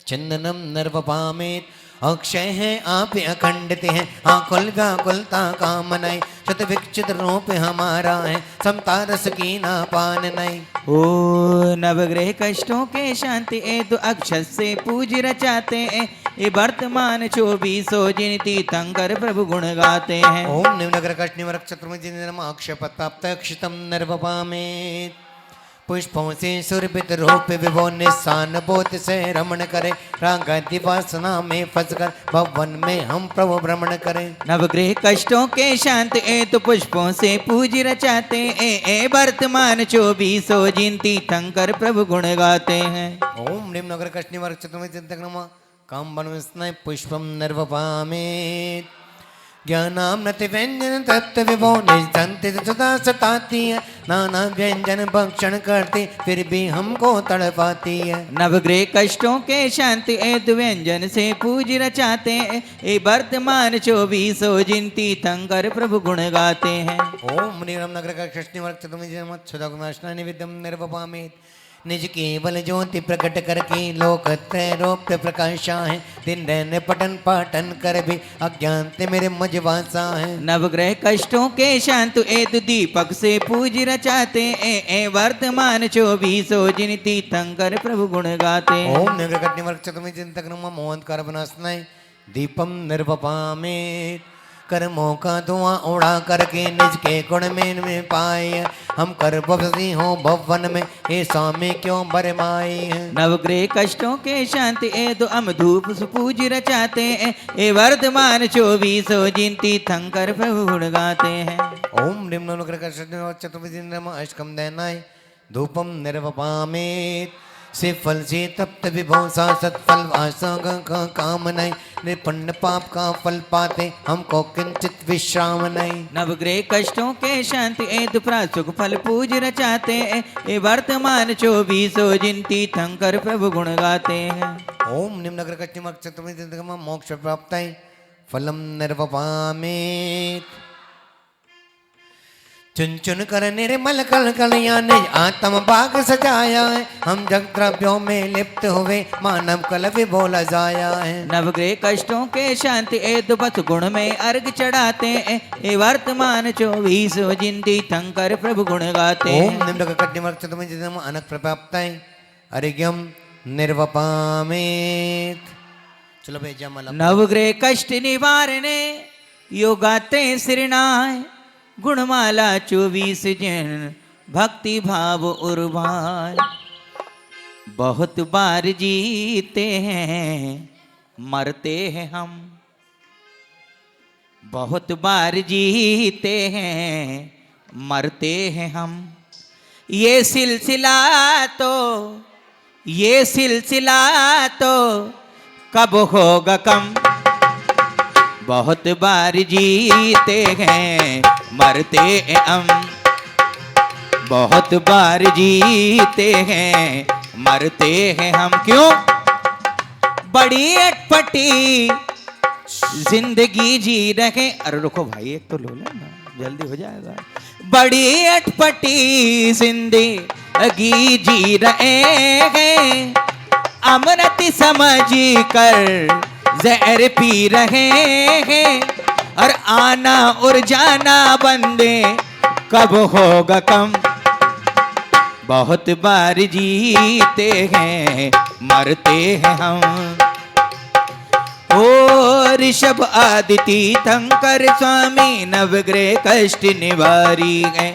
चंदनम नर्वपामेत। अक्षय है आप अखंडित हैं, आकुल व्याकुलता कामनाई। शत विक्षित रूप हमारा है, समता रस की ना पान नहीं। ओ नवग्रह कष्टों के शांति ए तो अक्षर से पूज रचाते हैं। ये वर्तमान 24 जिन तीर्थंकर प्रभु गुण गाते हैं। ओम निम्नगर कष्ट निवारक चतुर्मुख अक्षय पत्ताप्त अक्षितम नर्वपामेत। पुष्पों से सुरभित रूप विभो निशान बोध से रमण करे, रागति वासना में फंसकर भवन में हम प्रभु भ्रमण करें। नवग्रह कष्टों के शांत तो पुष्पों से पूज रचाते वर्तमान 24 जिनती थंकर प्रभु गुण गाते हैं। ओम ह्रीं नगर कष्ट निवारक चतुर्मुखी चिंतक नमः। काम बन स्नय पुष्पम निर्वपामेत, ज्ञानामृति व्यंजन तत्व विभो निजंति सदा सताती है, नाना व्यंजन भक्षण करते फिर भी हमको तड़पाती है। नवग्रह कष्टों के शांति व्यंजन से पूज रचाते वर्तमान 24 जिनती थंकर प्रभु गुण गाते हैं। ओम नीरम नगर का कृष्ण वर्ग चतुर्मुखी नमः। सुदग्नाशना निविदम निर्वपामेत, निज केवल ज्योति प्रकट करके लोकत्रय रूप प्रकाशा है, दिन रहने पठन पाठन कर भी अज्ञान ते मेरे मजवासा है। नवग्रह कष्टों के शांत दीपक से पूज रचाते वर्तमान 24 जिनती थंकर प्रभु गुण गाते हैं। ओम नगर कटनी वर्ग चतुर्मुखी चिंतक नमः। मोहन कार बनासनाय दीपम निर्वपामेत, कर्मों का धुआं उड़ा करके निज के गुण में पाए, हम कर बसी हो भवन में हे स्वामी क्यों बरमाई है। नवग्रह कष्टों के शांति हम धूप पूज रचाते वर्तमान 24 जिनती थंकर प्रभु गुण गाते हैं। ओम ह्रीं नगर का चतुर्भुज नमः। अष्टकम दयनाय धूपम निर्वपामेत, से फल से तप्त विभो सा सत्फल आशा का काम नहीं, निपुण्य पाप का फल पाते हमको किंचित विश्राम नहीं। नवग्रह कष्टों के शांति प्रासुक फल पूज रचाते वर्तमान 24 जिनती थंकर प्रभु गुण गाते हैं। ओम निम्न नगर कच्चिमक चतुर्भुज मोक्ष प्राप्त फलम निर्वपामेत, चुन चुन कर निर्मल कल कलिया निज आत्म बाग सजाया है, हम जग द्रव्यों में लिप्त हुए मानव कल विभोला जाया है। नवग्रह कष्टों के शांति बस गुण में अर्घ चढ़ाते वर्तमान 24 जिनती थंकर प्रभु गुण गाते। ओम निम्न कट्टिमर्क चतुर्भुज अनक प्राप्त अर्घ्यम निर्वपामेत। चलो भेजा मतलब नवग्रह कष्ट निवारणे योगाते श्रीनाय, गुणमाला 24 जन भक्ति भाव उर्भाय, बहुत बार जीते हैं मरते हैं हम, बहुत बार जीते हैं मरते हैं हम, ये सिलसिला तो कब होगा कम, बहुत बार जीते हैं मरते हैं हम, बहुत बार जीते हैं मरते हैं हम। क्यों? बड़ी अटपटी जिंदगी जी रहे। अरे रुको भाई, एक तो लो लेना, जल्दी हो जाएगा। बड़ी अटपटी जिंदगी जी रहे हैं, अमृत समझ कर जहर पी रहे हैं, और आना और जाना बंदे कब होगा कम, बहुत बार जीते हैं मरते हैं हम। ओ ऋषभ आदिति थंकर स्वामी नवग्रह कष्ट निवारी है,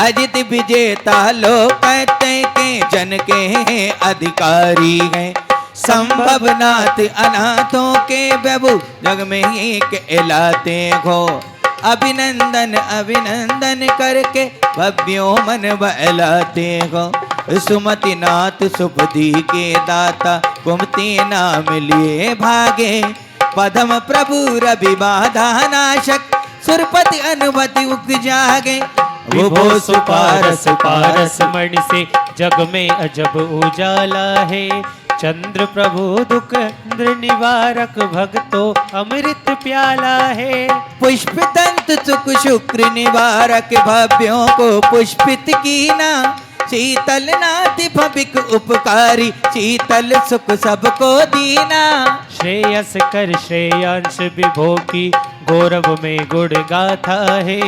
अजित विजेता लोक के जन के अधिकारी हैं, संभवनाथ अनाथों के प्रभु जग में ही कहलाते हो, अभिनंदन अभिनंदन करके भव्यों मन बहलाते हो, सुमति नाथ सुपदी के दाता कुमति नाम लिए भागे, पदम प्रभु रवि बाधा नाशक सुरपति अनुमति उग जागे, विभो सुपारस पारस मणि से जग में अजब उजाला है, चंद्र प्रभु दुख इंद्र निवारक भक्तो अमृत प्याला है, पुष्प दंत सुख शुक्र निवारक भव्यों को पुष्पित कीना, शीतल नाथ भविक उपकारी शीतल सुख सबको दीना, श्रेयस कर श्रेयांश विभो की गौरव में गुण गाथा है,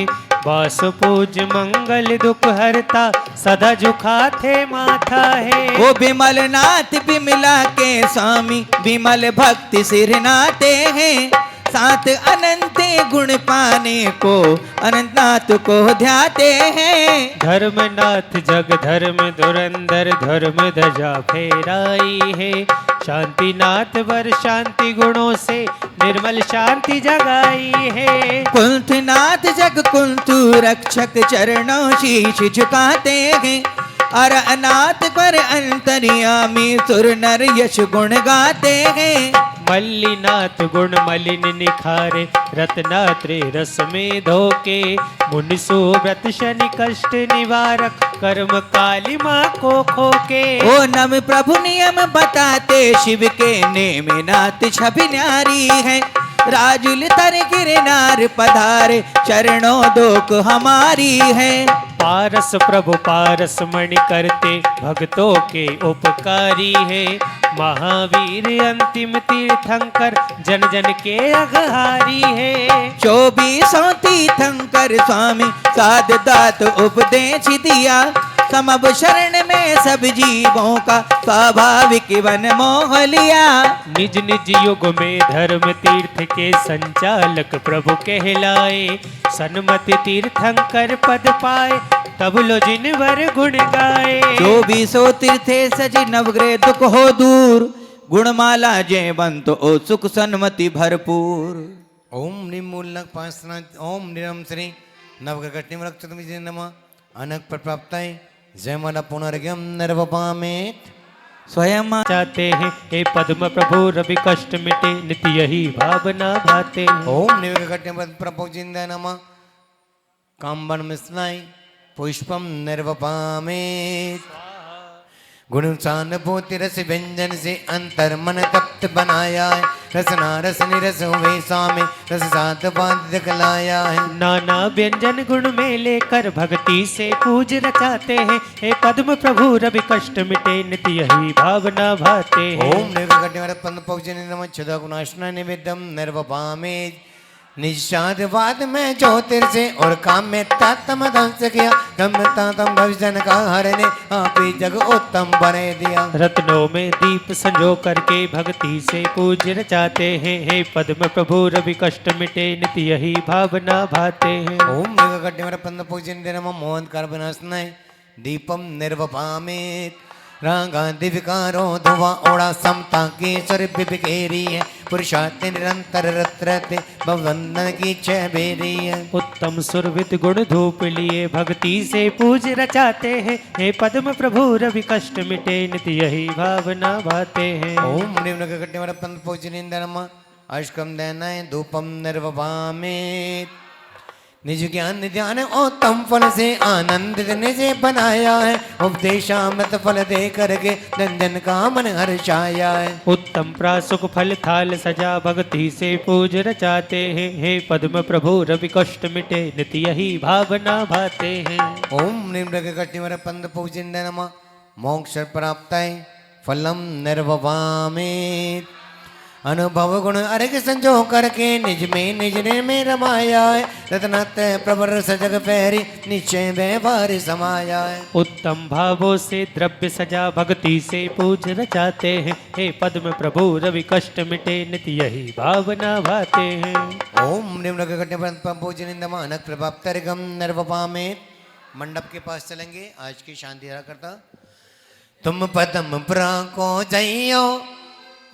बास पूज मंगल दुख हरता सदा झुकाते माथा है, वो विमल नाथ विमला के स्वामी विमल भक्ति सिर नाते हैं, सात अनंत गुण पाने को अनंतनाथ को ध्याते हैं। धर्मनाथ जग धर्म धुरंधर धर्म ध्वजा फहराई है। शांतिनाथ वर शांति गुणों से निर्मल शांति जगाई है। कुंठनाथ जग कुंतु रक्षक चरणों शीश झुकाते हैं। अर अनाथ पर अंतर्यामी सुर नर यश गुण गाते हैं। मल्लीनाथ गुण मलिन निखारे रत्नात्रे रस में धोके। मुनिसु व्रत शनि कष्ट निवारक कर्म काली माँ को खोके। ओ नम प्रभु नियम बताते शिव के नेम नाथ छवि न्यारी है। राजुल तर गिरनार पधारे चरणों दोक हमारी है। पारस प्रभु पारस मणि करते भक्तों के उपकारी है। महावीर अंतिम तीर्थंकर जन जन के अघहारी है। 24 तीर्थंकर स्वामी साध दात उपदेश दिया। समब शरण में सब जीवों का स्वाभाविक वन मोह लिया। निज निज युग में धर्म तीर्थ के संचालक प्रभु कहलाए। सन्मति तीर्थंकर पद पाए तब लो जिनवर गुण गाए। 24 तीर्थे सज नवग्रह दुख हो दूर। गुणमाला जयवंत ओ सुख सन्मति भरपूर। ओम निमूलक पासना ओम निरम श्री नवग्रह निमरक्षतमिजे नमः अनक प्रप्ताय जय मला पुनर्गम निर्वपामेत। स्वयं चाहते हैं हे पद्म प्रभु रवि कष्ट मिटे नित्य यही भावना भाते हैं। ओम निवृत्ति प्रभु जिंदा नमः काम्बन मिस्नाय पुष्पम निर्वपामेत। गुणसानुभूति रस व्यंजन से अंतर मन तप्त बनाया है। रसना रस निरस हुए स्वामी रस सात बांध दिखलाया है। नाना व्यंजन गुण में लेकर भक्ति से पूज रचाते हैं। हे पद्म प्रभु रवि कष्ट मिटे नित्य यही भावना भाते हैं। ओम निर्विघ्न पंद पौजन नमः क्षुधा गुणाशना निवेदम निर्वपामेत। निषादवाद में ज्योतिर से और काम में तातम दंस किया। गमता तम भविजन का हरने आप ही जग उत्तम बने दिया। रत्नों में दीप संजो करके भक्ति से पूज रचाते हैं। हे पद्म प्रभु रवि कष्ट मिटे नित्य यही भावना भाते हैं। ओम निर्विघ्न पंद पौजन नमः मोहन कर बनस्नय दीपम निर्वपामेत। रागा दिविकारो धुआ ओड़ा समता की स्वर बिबिकेरी है। पुरुषार्थ निरंतर रत्रते भवंदन की छह बेरी है। उत्तम सुरवित गुण धूप लिए भक्ति से पूज रचाते हैं। हे पद्म प्रभु रवि कष्ट मिटे नित्य यही भावना भाते हैं। ओम निम्न पंद पूजनिंदनम अष्कम दैनाय धूपम निर्वपामेत। निज ज्ञान ध्यान उत्तम फल से आनंद देने से बनाया है। उपदेशामृत फल दे करके जन जन का मन हर्षाया है। उत्तम प्रासुक फल थाल सजा भक्ति से पूज रचाते हैं। हे पद्म प्रभु रवि कष्ट मिटे नित्य यही भावना भाते हैं। ओम निम्न पंद पूजनिंदनम मोक्ष प्राप्ताय फलम निर्वपामेत। अनुभव गुण अर्घ संजो करके निज में रमाया है। रत्नत प्रवर सजग पैरी निश्चय व्यवहार समाया है। उत्तम भावों से द्रव्य सजा भक्ति से पूज रचाते हैं। हे पद्म प्रभु रवि कष्ट मिटे नित्य यही भावना भाते हैं। ओम निम्न पूजनिंदम अनक प्रभाव तरगम निर्वपामेत। मंडप के पास चलेंगे। आज की शांति रहा करता। तुम पदम प्रा को जइयो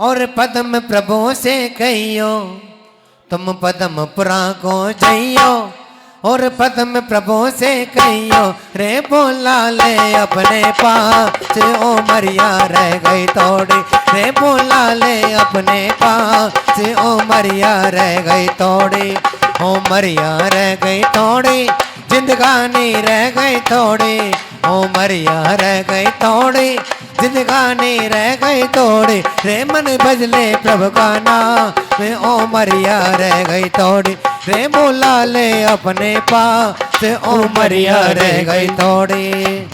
और पद्म प्रभु से कहियो। तुम पद्म पुरा को जइयो और पद्म प्रभु से कहियो। रे बोला ले अपने पास ओ मरिया रह गई तोड़ी। रे बोला ले अपने पास ओ मरिया रह गई तोड़ी। ओ मरिया रह गई तोड़ी जिंदगानी रह गई थोड़ी। ओ मरिया रह गई थोड़ी जिंदगानी रह गई थोड़ी। रे मन भजले प्रभु का नाम ओ मरिया रह गई थोड़ी। रे बोला ले अपने पास ओ मरिया रह गई थोड़ी।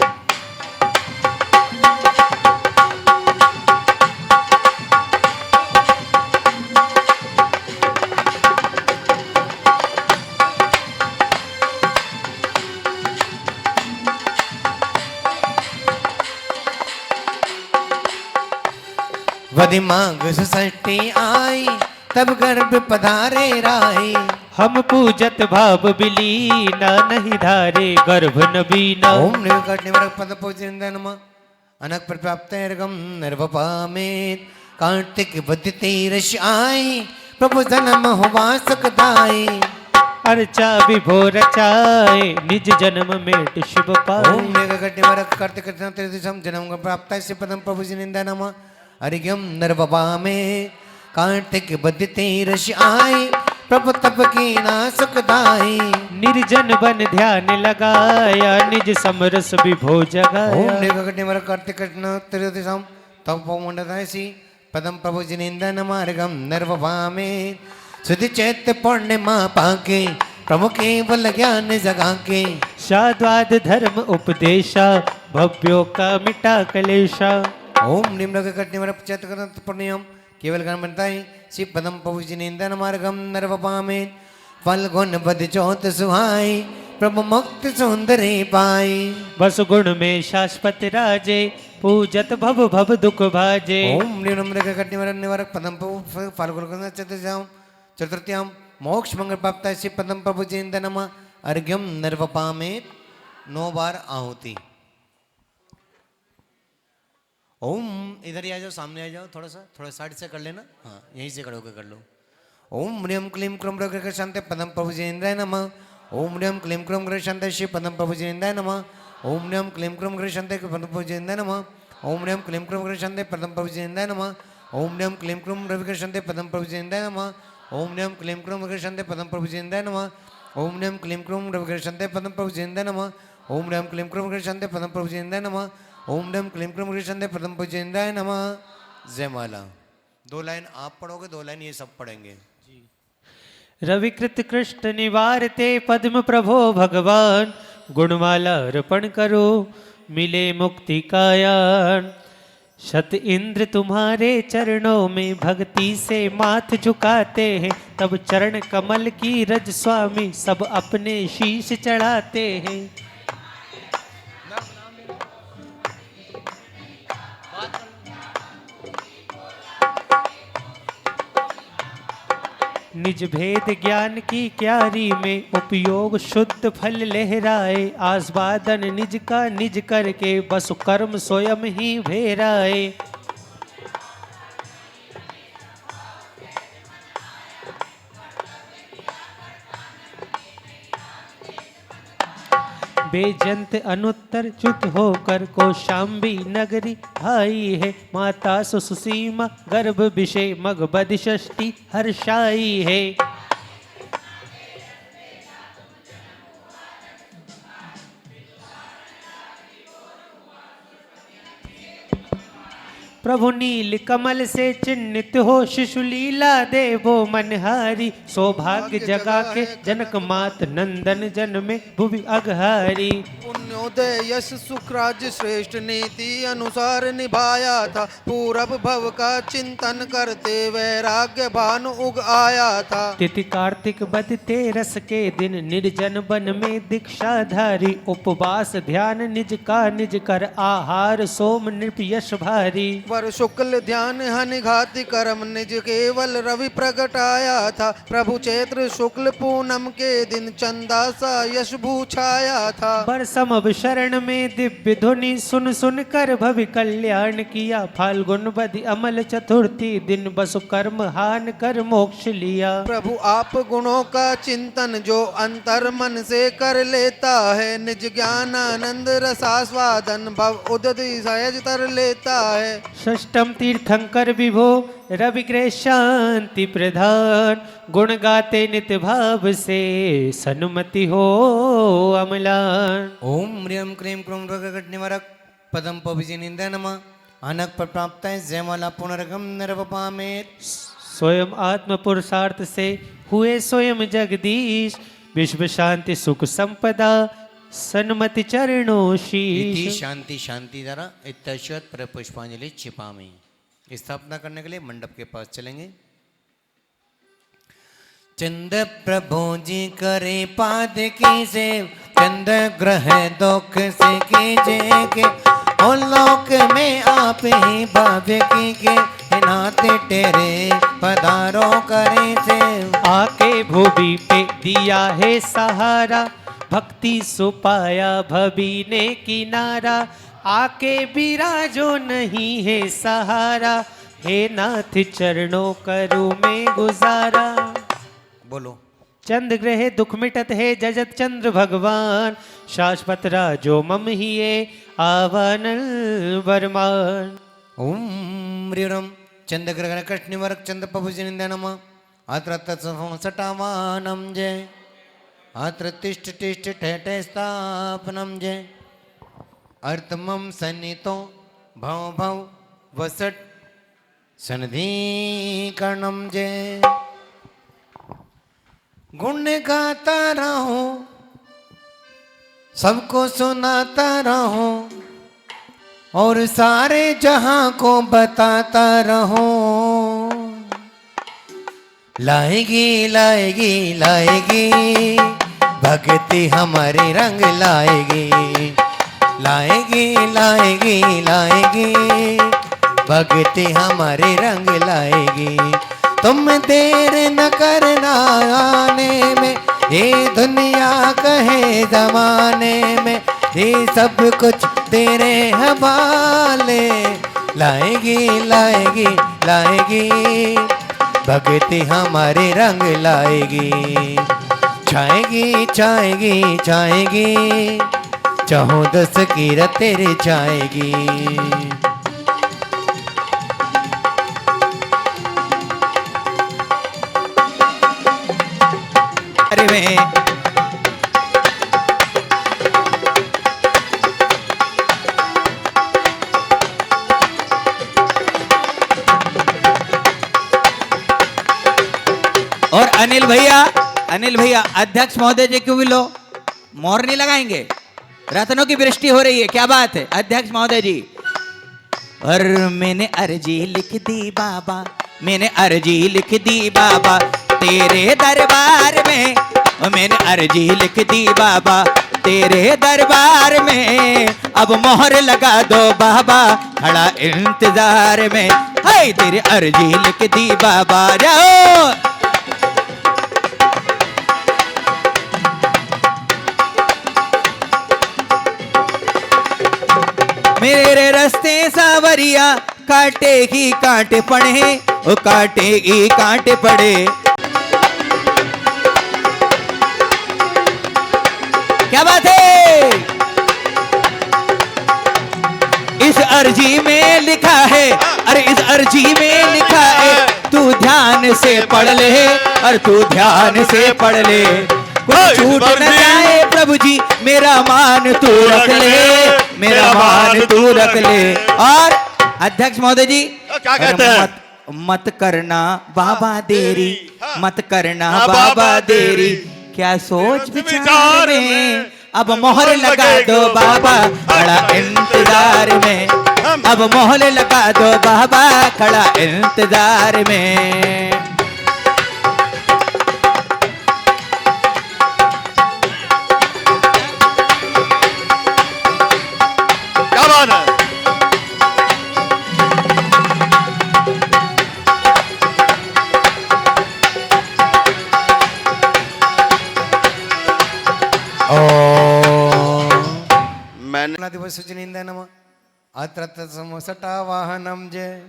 वदि मांग सृष्टि आई तब गर्भ पधारे राही। हम पूजत भाव बिलीना नहीं धारे गर्भ नबीना। ओम निर्विकट निवारक पद पूजन नमः। अनक प्रप्राप्तैर्गम निर्वपामेत कार्तिक बद्धते रशाई प्रभु जन्म हुआ सुखदाई। अर्चा विभो रचाए निज जन्म में शुभ पाए। ओम निर्विकट निवारक कार्तिक त्रिदिशम जन्म प्राप्त से पदम प्रभु जी निंदा नमः। अर्घ्यम निर्वपामेत कार्तिक बद्धते रशाई प्रभु तप की ना सुखदाई। निर्जन बन ध्यान लगाया निज समरस विभो जगाया। ओम निर्विकट निवारक कार्तिक त्रिदिशम तप मंडदासी पदम प्रभु जी निंदा नमार्गम निर्वपामेत सुधि चैत्र पूर्णिमा पाके प्रभु केवल ज्ञान जगा के। साद्वाद धर्म उपदेशा भव्यों का मिटा कलेशा। ओम निम्न निवारक चैत्र पुण्यम केवल ज्ञान बनता है श्री पदम प्रभु जी निंदन मार्गम नर्वपामेत फल गुण बद चौथ सुहाई प्रभु मुक्त सुंदरी पाई। बस गुण में शाश्वत राजे पूजत भव भव दुख भाजे। ओम निम्न निवारक पदम प्रभु फल गुण चतुर्थ्याम मोक्ष मंगल प्राप्त है श्री पदम प्रभु जी निंदन नमः। अर्घ्यम नर्वपामेत 9 बार आहुति। ओम इधर ही आ जाओ, सामने आ जाओ, थोड़ा साइड से कर लेना। हाँ यहीं से खड़े होकर कर लो। ओम ह्रीम क्लीम क्रोम ग्रह शांति पदम प्रभु जी इंद्राय नमः। ओम ह्रीम क्लीम क्रोम ग्रह शांति श्री पदम प्रभु जी इंद्राय नमः। ओम ह्रीम क्लीम क्रोम ग्रह शांति पदम प्रभु जी इंद्राय नमः। ओम ह्रीम क्लीम क्रोम ग्रह शांति पदम प्रभु जी इंद्राय नमः। ओम ह्रीम क्लीम क्रोम रवि ग्रह शांति पदम प्रभु जी इंद्राय नमः। ओम ह्रीम क्लीम क्रोम ग्रह शांति पदम प्रभु जी इंद्राय नमः। ओम ह्रीम क्लीम क्रोम रवि ग्रह शांति पदम प्रभु जी इंद्राय नमः। ओम ह्रीम क्लीम क्रोम ग्रह शांति पदम प्रभु जी इंद्राय नमः। ओम डम क्लीम क्लीम कृष्ण प्रथम पूजेंद्राय नमः। जयमाला। 2 लाइन आप पढ़ोगे, 2 लाइन ये सब पढ़ेंगे। रविकृत कृष्ण निवारते पद्म प्रभो भगवान गुणमाला अर्पण करो मिले मुक्ति कायान। शत इंद्र तुम्हारे चरणों में भक्ति से माथ झुकाते हैं तब चरण कमल की रज स्वामी सब अपने शीश चढ़ाते हैं। निज भेद ज्ञान की क्यारी में उपयोग शुद्ध फल लहराए। आस्वादन निज का निज करके बस कर्म स्वयं ही भेराए। बेजंत अनुत्तर च्युत होकर कौशाम्बी नगरी आई है। माता सुसीमा गर्भ विषय मगबद षष्ठी हर्षाई है। प्रभु नील कमल से चिन्हित हो शिशु लीला देवो मनहारी। सौभाग्य जगा के जनक मात नंदन जन में भुवि अघहारी। पुण्योदय यश सुखराज श्रेष्ठ नीति अनुसार निभाया था। पूरब भव का चिंतन करते वैराग्य भानु उग आया था। तिथि कार्तिक बद तेरस के दिन निर्जन वन में दीक्षाधारी। उपवास ध्यान निज का निज कर आहार सोम नृप यश भारी। वर शुक्ल ध्यान हनि घाति कर्म निज केवल रवि प्रगटाया था। प्रभु चैत्र शुक्ल पूनम के दिन चंदा सा यश भूछाया था। बरसम शरण में दिव्य ध्वनि सुन सुन कर भवि कल्याण किया। फाल्गुन बदि अमल चतुर्थी दिन बसु कर्म हान कर मोक्ष लिया। प्रभु आप गुणों का चिंतन जो अंतर मन से कर लेता है। निज ज्ञान आनंद रसास्वादन भव उदधि सहज तर लेता है। षष्टम तीर्थंकर विभो रविग्रह शांति प्रधान। गुण गाते नित भाव से सन्मति हो अमलान। ओम ह्रीम क्लीम क्रोम रगट निवारक पदम पविजी निंदा नमः। अनक पर प्राप्त है जयमाला पुनर्गम नर्वपामेत। स्वयं आत्म पुरुषार्थ से हुए स्वयं जगदीश। विश्व शांति सुख संपदा सन्मति चरणों इति शीश। शांति शांति द्वारा इत्यश्वत पर पुष्पांजलि छिपामी। स्थापना करने के लिए मंडप के पास चलेंगे। चंद प्रभु जी करे पाद की सेव। चंद ग्रह दुख से कीजिए के और लोक में आप ही भाव्य की के। हे नाते तेरे पधारो करे से। आके भूमि पे दिया है सहारा, भक्ति सुपाया भभी ने किनारा। आके बिराजो नहीं है सहारा, हे नाथ चरणों करूँ मैं गुजारा। बोलो। चंद्र ग्रह दुख मिटत है जजत चंद्र भगवान, शाश्वत राजो मम हिये आवन वर्मान। ओम ह्रीं चंद्रग्रहण कृष्णिवर्ग चंद्र प्रभुजिनिंद नमः। अत्र तत्सटावानं जय, अत्र तिष्ठ तिष्ठ ठेठे स्थापनं जय। अर्थमं सन्नितो भव भव वसट सन्निधिकरणं जय। गुण गाता रहूं, सबको सुनाता रहूं, और सारे जहां को बताता रहूं। लाएगी लाएगी लाएगी भक्ति हमारे रंग लाएगी। लाएगी लाएगी लाएगी भक्ति हमारे रंग लाएगी। तुम देर न करना आने में, ये दुनिया कहे जमाने में, ये सब कुछ तेरे हवाले। लाएगी लाएगी लाएगी भक्ति हमारे रंग लाएगी। छाएगी छाएगी छाएगी, चाहो दस कीरा तेरे छाएगी। अरे वे और अनिल भैया अध्यक्ष महोदय जी क्यों भी लो मोहर नहीं लगाएंगे? रत्नों की वृष्टि हो रही है, क्या बात है अध्यक्ष महोदय जी। और मैंने अर्जी लिख दी बाबा, मैंने अर्जी लिख दी बाबा तेरे दरबार में। और मैंने अर्जी लिख दी बाबा तेरे दरबार में। अब मोहर लगा दो बाबा खड़ा इंतजार में। हाय तेरे अर्जी लिख दी बाबा, जाओ। मेरे रास्ते सावरिया कांटे ही कांटे पड़े, ओ कांटे ही कांटे पड़े। क्या बात है? इस अर्जी में लिखा है, अरे इस अर्जी में लिखा है, तू ध्यान से पढ़ ले, और तू ध्यान से पढ़ ले। कुछ छूट न जाए प्रभु जी, मेरा मान तू रख ले, मेरा मान तू रख ले। और अध्यक्ष महोदय जी क्या कहते हैं? मत करना बाबा देरी, मत करना बाबा देरी। क्या सोच विचार में, अब मोहर लगा दो बाबा खड़ा इंतजार में। अब मोहर लगा दो बाबा खड़ा इंतजार में। क्या बात है? मैंने दिवस सुजनिंद नमः। अत्र तत्समसटा वाहनम जय,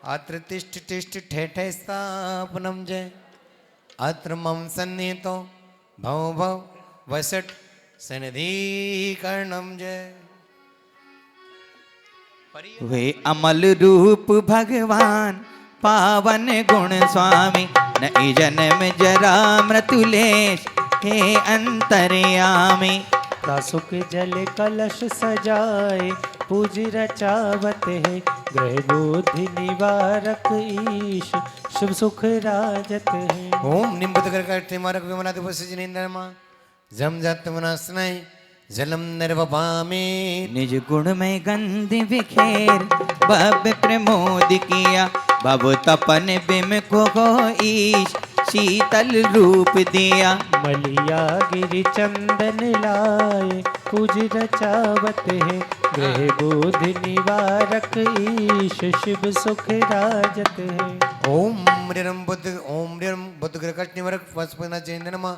अत्र तिष्ठ तिष्ठ ठेठे स्थापनम जय। अत्र मम सन्निहितो भव भव वसट सन्निधिकरणम जय। वे अमल रूप भगवान पावन गुण स्वामी, न जन्म जरा मृत्युलेश हे अंतर्यामी। सुख जल कलश सजाए पूज रचावत है, ग्रह बुद्धि निवारक ईश शुभ सुख राजत है। ओम निम्बुत करते मारक विमना दिवस सुजनिंद नमः। जम जात मनास्नै जलम निर्वपामी। निज गुण में गंध विखेर बब प्रमोद किया, बब तपन बिम को ईश शीतल रूप दिया। मलिया गिरि चंदन लाए पूज रचावत है, ग्रह बोध निवारक ईश शिव सुख राजत है। ओम ह्रीं बुद्ध ग्रकट निवारक वसुपना चंदनमा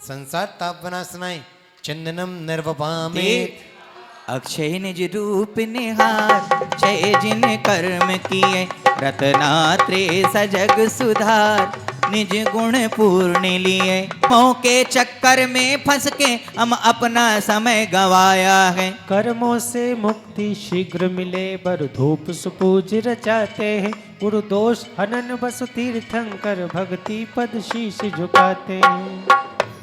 संसार ताप विनाशनाय चंदनम निर्वपामे। अक्षय निज रूप निहार, क्षय जिन कर्म किए, रत्नात्रेय सजग सुधार, निज गुण पूर्ण लिए। मौके चक्कर में फंस के हम अपना समय गवाया है। कर्मों से मुक्ति शीघ्र मिले, बर धूप सुपूज रचाते हैं। गुरु दोष हनन बसु तीर्थंकर, भक्ति पद शीश झुकाते हैं।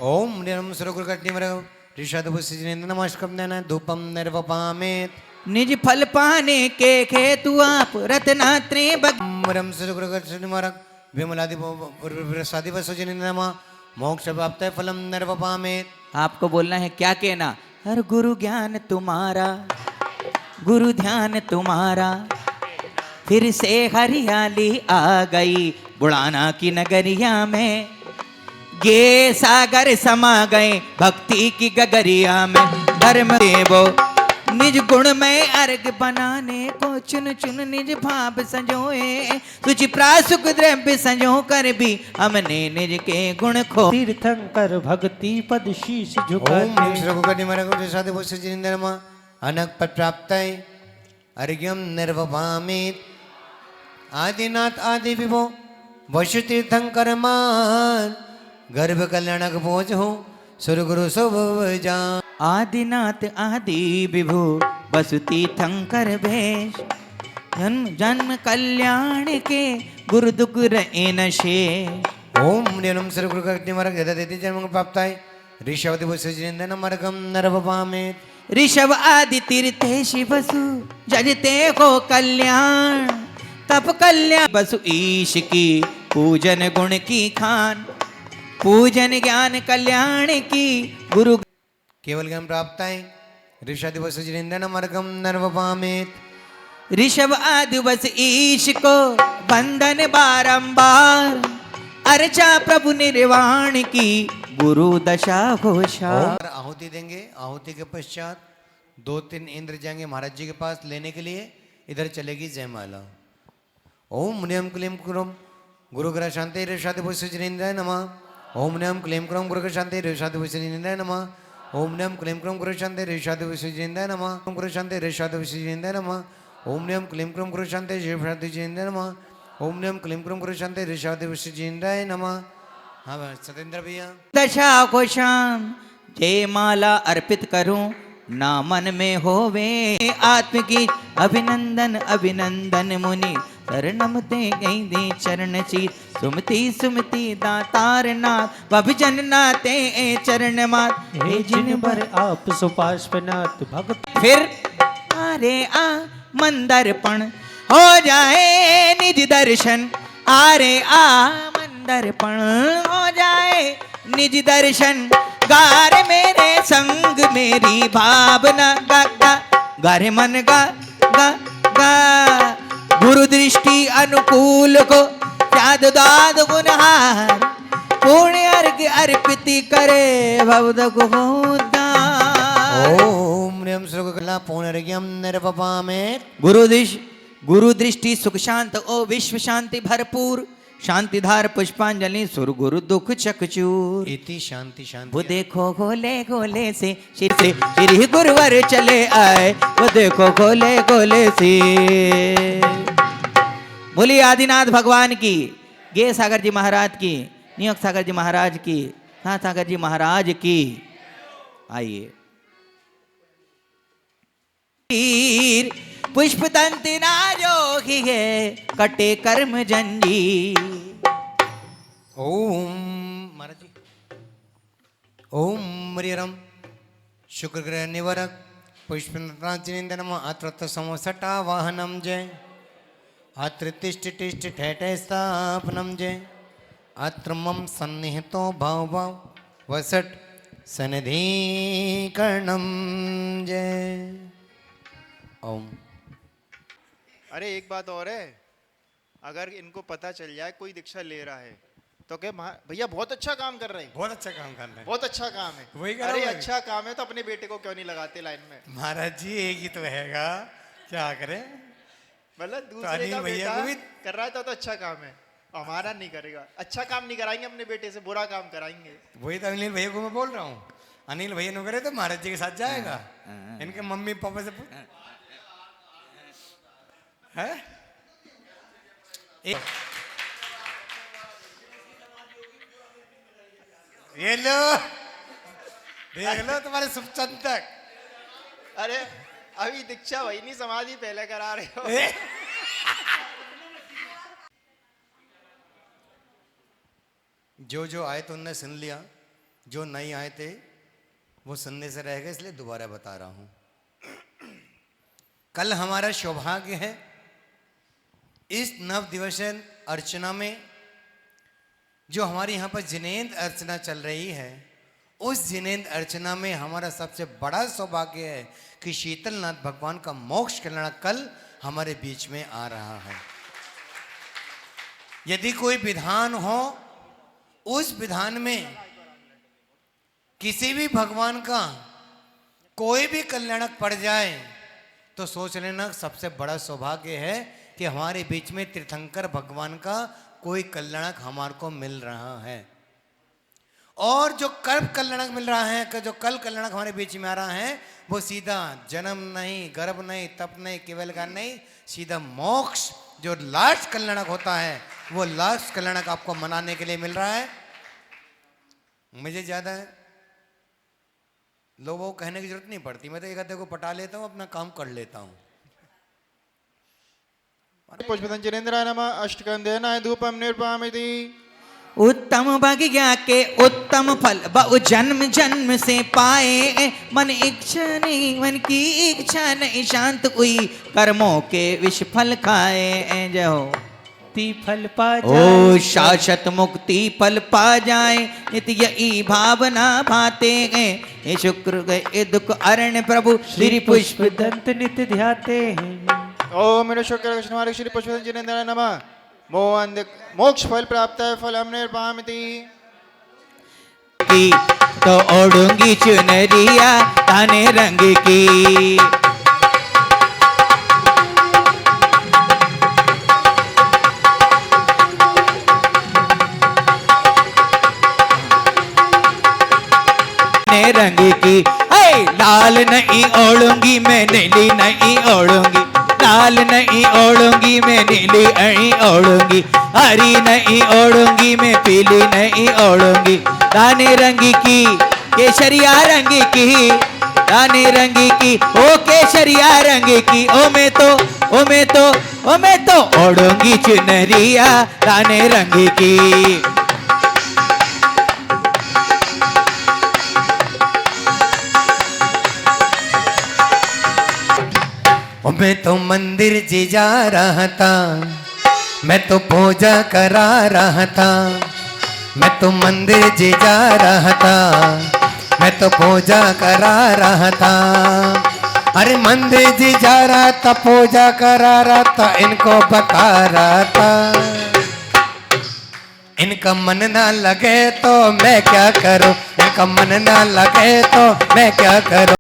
ओम ह्रीं सुरगुरुकट निवारक ऋषादभूषित नमस्कम धूपम निर्वपामे। निज फल पाने के हेतु आप रत्नात्रेय ह्रीं सुरगुरुकट निवारक विमलादि प्रसादि वसुजिन नमः मोक्ष प्राप्त फलम निर्वपामे। आपको बोलना है, क्या कहना? हर गुरु ज्ञान तुम्हारा, गुरु ध्यान तुम्हारा, फिर से हरियाली आ गई बुढ़ाना की नगरिया में। गे सागर समा गए भक्ति की गगरिया में। धर्म देवो निज गुण में अर्घ बनाने को चुन चुन निज भाव संजोए। तुझ प्रासुक द्रव्य संजो कर भी हमने निज के गुण खो। तीर्थंकर भक्ति पद शीश ओम झुकाते। श्रीगुरुकटि मरगुरु साधु भूषित नमः अनक पद प्राप्तये अर्घ्यम निर्वपामे। आदिनाथ आदि विभो वशु तीर्थंकर मान, गर्भ कल्याणक भोज हो सुर गुरु शुभ जान। आदिनाथ आदि विभु बसुती थंकर भेष, जन्म जन्म कल्याण के गुरु दुख रहे न शेष। ओम ह्रीं श्रीगुरुकटि मरग यदि जन्म प्राप्ताय ऋषवति भूषित मरगम निर्वपामे। ऋषभ आदि तीर्थेश बसु जजते हो कल्याण, तप कल्याण बसु ईश की पूजन गुण की खान। पूजन ज्ञान कल्याण की गुरु केवल ज्ञान प्राप्ताय ऋषादि भूषित मरगम निर्वपामे। ऋषभ आदि बस ईश को बंधन बारंबार, अर्चा प्रभु निर्वाण की गुरु दशा घोषा। और आहुति देंगे। आहुति के पश्चात 2-3 इंद्र जाएंगे महाराज जी के पास लेने के लिए। इधर चलेगी जयमाला। ओम ह्रीं क्लीं क्रोम गुरु ग्रह शांति ऋषादि भूषित नमः। ओम ह्रीं क्लीं क्रोम गुरु ग्रह शांति ऋषादि भूषित नमः। ओम ह्रीं क्लीं क्रोम गुरु शांति ऋषादि भूषित नमः। गुरु शांति ऋषादि भूषित नमः। ओम ह्रीं क्लीं क्रोम गुरु शांति ऋषादि भूषित नमः। ओम ह्रीं क्लीं क्रोम गुरु शांति ऋषादि भूषित नमः। हाँ सतेंद्र भैया। दशा को शाम जय माला अर्पित करूं, ना मन में होवे आत्मगीत। अभिनंदन अभिनंदन मुनि शरणम ते गई दे चरण चीर। सुमति सुमति दातार नाथ भजन नाते चरण मात। हे जिन बर आप सुपार्श्वनाथ भक्त। फिर अरे आ मंदरपण हो जाए निज दर्शन। अरे आ मंदरपण हो जाए निज दर्शन। गार मेरे संग मेरी भावना गा गा गारे मन गा गा गा। गुरु दृष्टि अनुकूल को त्याग दाद गुनहार। पुण्य अर्घ अर्पित करे भवद उद्धार। ओम ह्रीं श्रीगुरुकला पुनर्ज्ञम निर्वपामे। गुरु दृष्टि सुख शांत ओ विश्व शांति भरपूर। शांतिधार पुष्पांजलि सुर गुरु दुख चकचूर। इति शांति शांति। वो देखो गोले गोले से श्री गुरुवर चले आए। वो देखो गोले गोले से। बोली आदिनाथ भगवान की, गे सागर जी महाराज की, नियोग सागर जी महाराज की, नाथ सागर जी महाराज की। आइए पुष्प दंती नाजोगी है कटे कर्म जंजीर। ओम महाराज जी। ओम ह्रीं शुक्र ग्रह निवारक पुष्पनाचिनिंद नमः। अत्र समसटा वाहनम जय। अत्र तिष्ठ तिष्ठ ठेठ स्थापनम जय। अत्र मम सन्निहितो भाव भाव वसट सनिधिकरणम जय। ओम। अरे एक बात और है, अगर इनको पता चल जाए कोई दीक्षा ले रहा है तो क्या भैया बहुत अच्छा काम कर रहे हैं, बहुत अच्छा काम कर रहे हैं। बहुत अच्छा काम है। वही कह रहा अरे हूँ। अच्छा काम है तो अपने बेटे को क्यों नहीं लगाते लाइन में? महाराज जी एक ही तो हैगा, क्या करें। मतलब दूसरे अनिल का भैया बेटा को भी कर रहा है तो अच्छा काम है, हमारा नहीं करेगा। अच्छा काम नहीं कराएंगे अपने बेटे से, बुरा काम कराएंगे। वही तो अनिल भैया को मैं बोल रहा हूँ, अनिल भैया ने करे तो महाराज जी के साथ जाएगा। इनके मम्मी पापा से है ये लो देख लो तुम्हारे शुभचिंतक। अरे अभी दीक्षा वही नहीं, समाधि पहले करा रहे हो। जो आए तो उनने सुन लिया, जो नहीं आए थे वो सुनने से रह गए, इसलिए दोबारा बता रहा हूं। कल हमारा सौभाग्य है इस नव दिवसीय अर्चना में, जो हमारी यहाँ पर जिनेंद्र अर्चना चल रही है, उस जिनेंद्र अर्चना में हमारा सबसे बड़ा सौभाग्य है कि शीतलनाथ भगवान का मोक्ष कल्याण कल हमारे बीच में आ रहा है। यदि कोई विधान हो, उस विधान में किसी भी भगवान का कोई भी कल्याणक पड़ जाए तो सोच लेना सबसे बड़ा सौभाग्य है कि हमारे बीच में तीर्थंकर भगवान का कोई कल्याणक हमारे को मिल रहा है। और जो कल कल्याणक मिल रहा है, जो कल कल्याणक हमारे बीच में आ रहा है, वो सीधा जन्म नहीं, गर्भ नहीं, तप नहीं, केवल का नहीं, सीधा मोक्ष जो लास्ट कल्याणक होता है, वो लास्ट कल्याणक आपको मनाने के लिए मिल रहा है। मुझे ज्यादा लोगों को कहने की जरूरत नहीं पड़ती, मैं तो एक आधे को पटा लेता हूँ, अपना काम कर लेता हूँ। पुष्पतंजनेन्द्राय नमः। अष्टकंदेनाय धूपम निर्पामिति। उत्तम भाग्य के उत्तम फल बहु जन्म जन्म से पाए, मन इच्छा नहीं, मन की इच्छा नहीं, शांत हुई कर्मों के विष फल खाए। जय हो। ती फल पा ओ जाए, शाश्वत मुक्ति फल पा जाए, नित्य यही भावना भाते हैं। ये शुक्र गए दुख अरण्य प्रभु श्री पुष्प दंत नित्य ध्याते हैं। ओम मेरे शुक्र कृष्ण श्री पुष्पतंजनेन्द्राय नमः। मोक्ष फल प्राप्त है, फल हम निर्पामिति। की तो ओढ़ूंगी चुनरिया काने रंग की, रंग की। लाल नहीं ओढ़ूंगी मैं, नीली नहीं ओढ़ूंगी, लाल नहीं ओढ़ूंगी मैं, नीली नहीं ओढ़ूंगी, हरी नहीं ओढ़ूंगी मैं, पीली नहीं ओढ़ूंगी। दाने रंग की, केसरिया रंग की, दाने रंग की, ओ केसरिया रंग की। ओ मैं तो ओढ़ूंगी चुनरिया दाने रंग की। मैं तो मंदिर जी जा रहा था, मैं तो पूजा करा रहा था, मैं तो मंदिर जी जा रहा था, मैं तो पूजा करा रहा था। अरे मंदिर जी जा रहा था, पूजा करा रहा था, इनको बता रहा था। इनका मन ना लगे तो मैं क्या करूं, इनका मन ना लगे तो मैं क्या करूं।